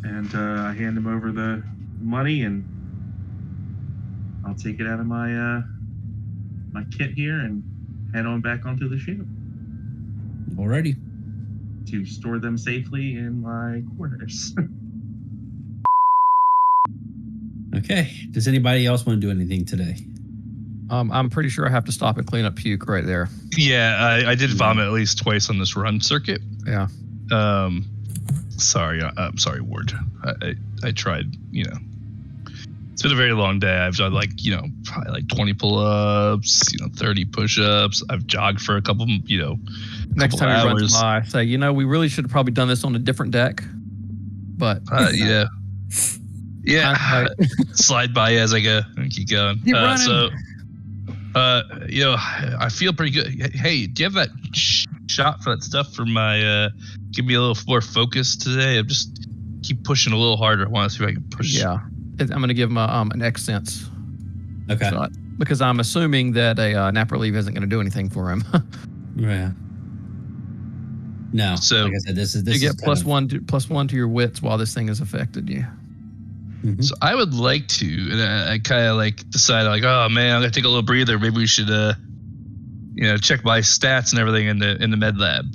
Speaker 2: And I hand him over the money, and I'll take it out of my my kit here and head on back onto the ship
Speaker 1: Alrighty.
Speaker 2: to store them safely in my quarters.
Speaker 1: Okay. Does anybody else want to do anything today?
Speaker 5: I'm pretty sure I have to stop and clean up puke right there.
Speaker 3: Yeah, I did vomit at least twice on this run circuit.
Speaker 5: Yeah.
Speaker 3: Sorry, I'm sorry, Ward. I tried, It's been a very long day. I've done probably like 20 pull-ups, 30 push-ups. I've jogged for a couple,
Speaker 5: Next time
Speaker 3: hours.
Speaker 5: he runs by, say, we really should have probably done this on a different deck. But
Speaker 3: yeah. Yeah.
Speaker 5: Right.
Speaker 3: Slide by as I go and keep going.
Speaker 5: Keep running.
Speaker 3: I feel pretty good. Hey, do you have that shot for that stuff for my give me a little more focus today? I'm just keep pushing a little harder. I want to see if I can push.
Speaker 5: Yeah. I'm going to give him an X-Sense
Speaker 1: Okay.
Speaker 5: shot because I'm assuming that a nap relief isn't going to do anything for him.
Speaker 1: Yeah. No.
Speaker 3: So-
Speaker 1: like I said, this
Speaker 5: You
Speaker 1: is
Speaker 5: get
Speaker 1: kind of-
Speaker 5: plus one to your wits while this thing has affected you.
Speaker 1: Mhm.
Speaker 3: So I would like to, and I kind of decided oh man, I'm gonna take a little breather. Maybe we should, check my stats and everything in the med lab.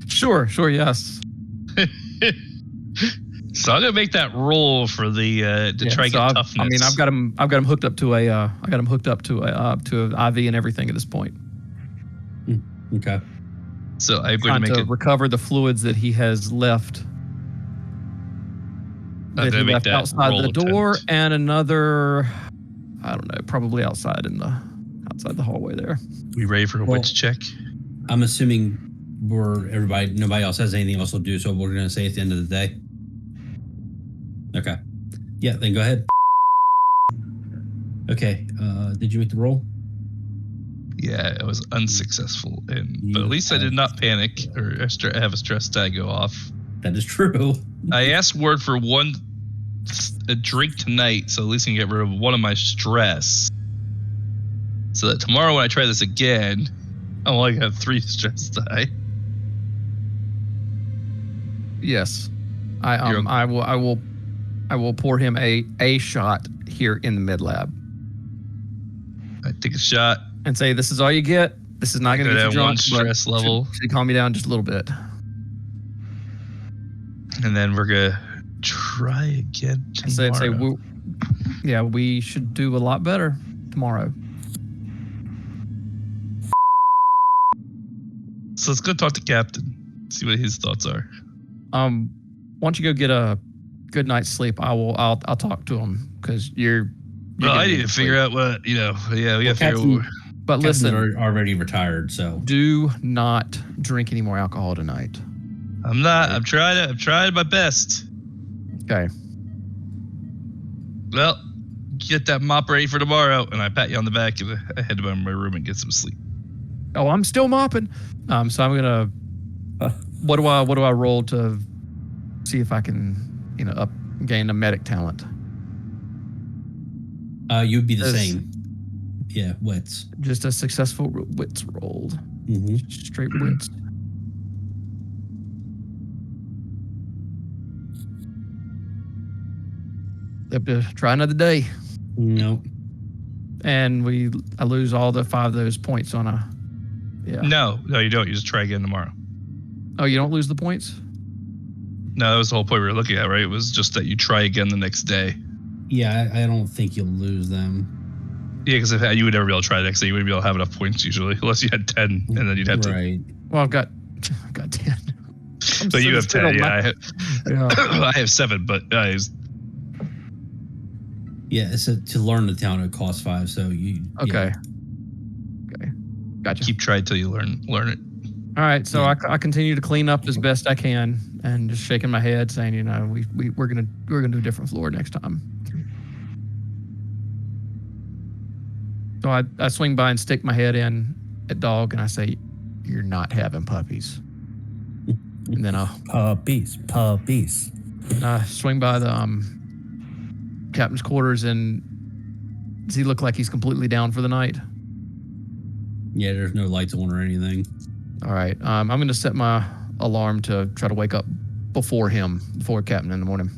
Speaker 5: Sure, yes.
Speaker 3: So I'm gonna make that roll for the try and get toughness.
Speaker 5: I mean, I've got him hooked up to an IV and everything at this point.
Speaker 1: Okay.
Speaker 3: So I'm going
Speaker 5: Trying
Speaker 3: to make
Speaker 5: to
Speaker 3: it.
Speaker 5: recover the fluids that he has left.
Speaker 3: I'm
Speaker 5: That he
Speaker 3: gonna make
Speaker 5: left
Speaker 3: that
Speaker 5: outside
Speaker 3: roll
Speaker 5: the door,
Speaker 3: attempt.
Speaker 5: and another, I don't know, probably outside the hallway there.
Speaker 3: We ready for a
Speaker 1: Well-
Speaker 3: wits check?
Speaker 1: I'm assuming nobody else has anything else to do, so we're gonna say at the end of the day. Okay. Yeah, then go ahead. Okay. Did you make the roll?
Speaker 3: Yeah, it was unsuccessful, but
Speaker 1: You
Speaker 3: at least I
Speaker 1: have-
Speaker 3: did not panic or have a stress die go off.
Speaker 1: That is true.
Speaker 3: I asked Ward for a drink tonight, so at least I can get rid of one of my stress. So that tomorrow when I try this again, I only have 3 stress die.
Speaker 5: Yes, I will pour him a shot here in the mid lab
Speaker 3: I take a shot.
Speaker 5: and say, "This is all you get. This is not going to
Speaker 3: Go
Speaker 5: get you
Speaker 3: down one
Speaker 5: drunk,
Speaker 3: stress
Speaker 5: but
Speaker 3: level.
Speaker 5: should calm me down just a little bit."
Speaker 3: And then we're gonna try again
Speaker 5: Say,
Speaker 3: tomorrow.
Speaker 5: we should do a lot better tomorrow.
Speaker 3: So let's go talk to Captain, see what his thoughts are.
Speaker 5: Why don't you go get a good night's sleep? I'll talk to him because you're
Speaker 3: Well,
Speaker 5: gonna
Speaker 3: I need
Speaker 5: need
Speaker 3: to
Speaker 5: sleep.
Speaker 3: figure out what we got to figure out.
Speaker 1: Captain-
Speaker 5: But listen,
Speaker 1: Captain's already retired, so
Speaker 5: do not drink any more alcohol tonight.
Speaker 3: I'm not. I'm trying my best.
Speaker 5: Okay.
Speaker 3: Well, get that mop ready for tomorrow, and I pat you on the back, and I head to my room and get some sleep.
Speaker 5: Oh, I'm still mopping. So I'm gonna. What do I roll to see if I can, gain a medic talent?
Speaker 1: you'd be the
Speaker 5: As-
Speaker 1: same. Yeah, wits.
Speaker 5: Just a successful wits rolled.
Speaker 1: Mm-hmm.
Speaker 5: Straight wits. Have to try another day,
Speaker 1: No.
Speaker 5: and I lose all the 5 of those points on a. Yeah.
Speaker 3: No, you don't. You just try again tomorrow.
Speaker 5: Oh, you don't lose the points?
Speaker 3: No, that was the whole point we were looking at, right? It was just that you try again the next day.
Speaker 1: Yeah, I don't think you'll lose them.
Speaker 3: Yeah, because if you would never be able to try the next day, you wouldn't be able to have enough points usually, unless you had 10, and then you'd have to.
Speaker 1: Right.
Speaker 5: Well, I've got 10.
Speaker 3: So you have 10. Yeah,
Speaker 5: Yeah.
Speaker 3: I have 7, but
Speaker 1: Yeah, it's to learn the talent it costs 5, so you.
Speaker 5: Okay.
Speaker 1: Yeah.
Speaker 5: Okay. Gotcha.
Speaker 3: keep trying till you learn it.
Speaker 5: All right. So
Speaker 1: Yeah.
Speaker 5: I continue to clean up as best I can and just shaking my head saying, we're gonna do a different floor next time. So So I swing by and stick my head in at Dog, and I say, "You're not having puppies." And then
Speaker 4: Puppies.
Speaker 5: I swing by the captain's quarters, and does he look like he's completely down for the night?
Speaker 1: Yeah, there's no lights on or anything.
Speaker 5: All right. I'm going to set my alarm to try to wake up before Captain in the morning.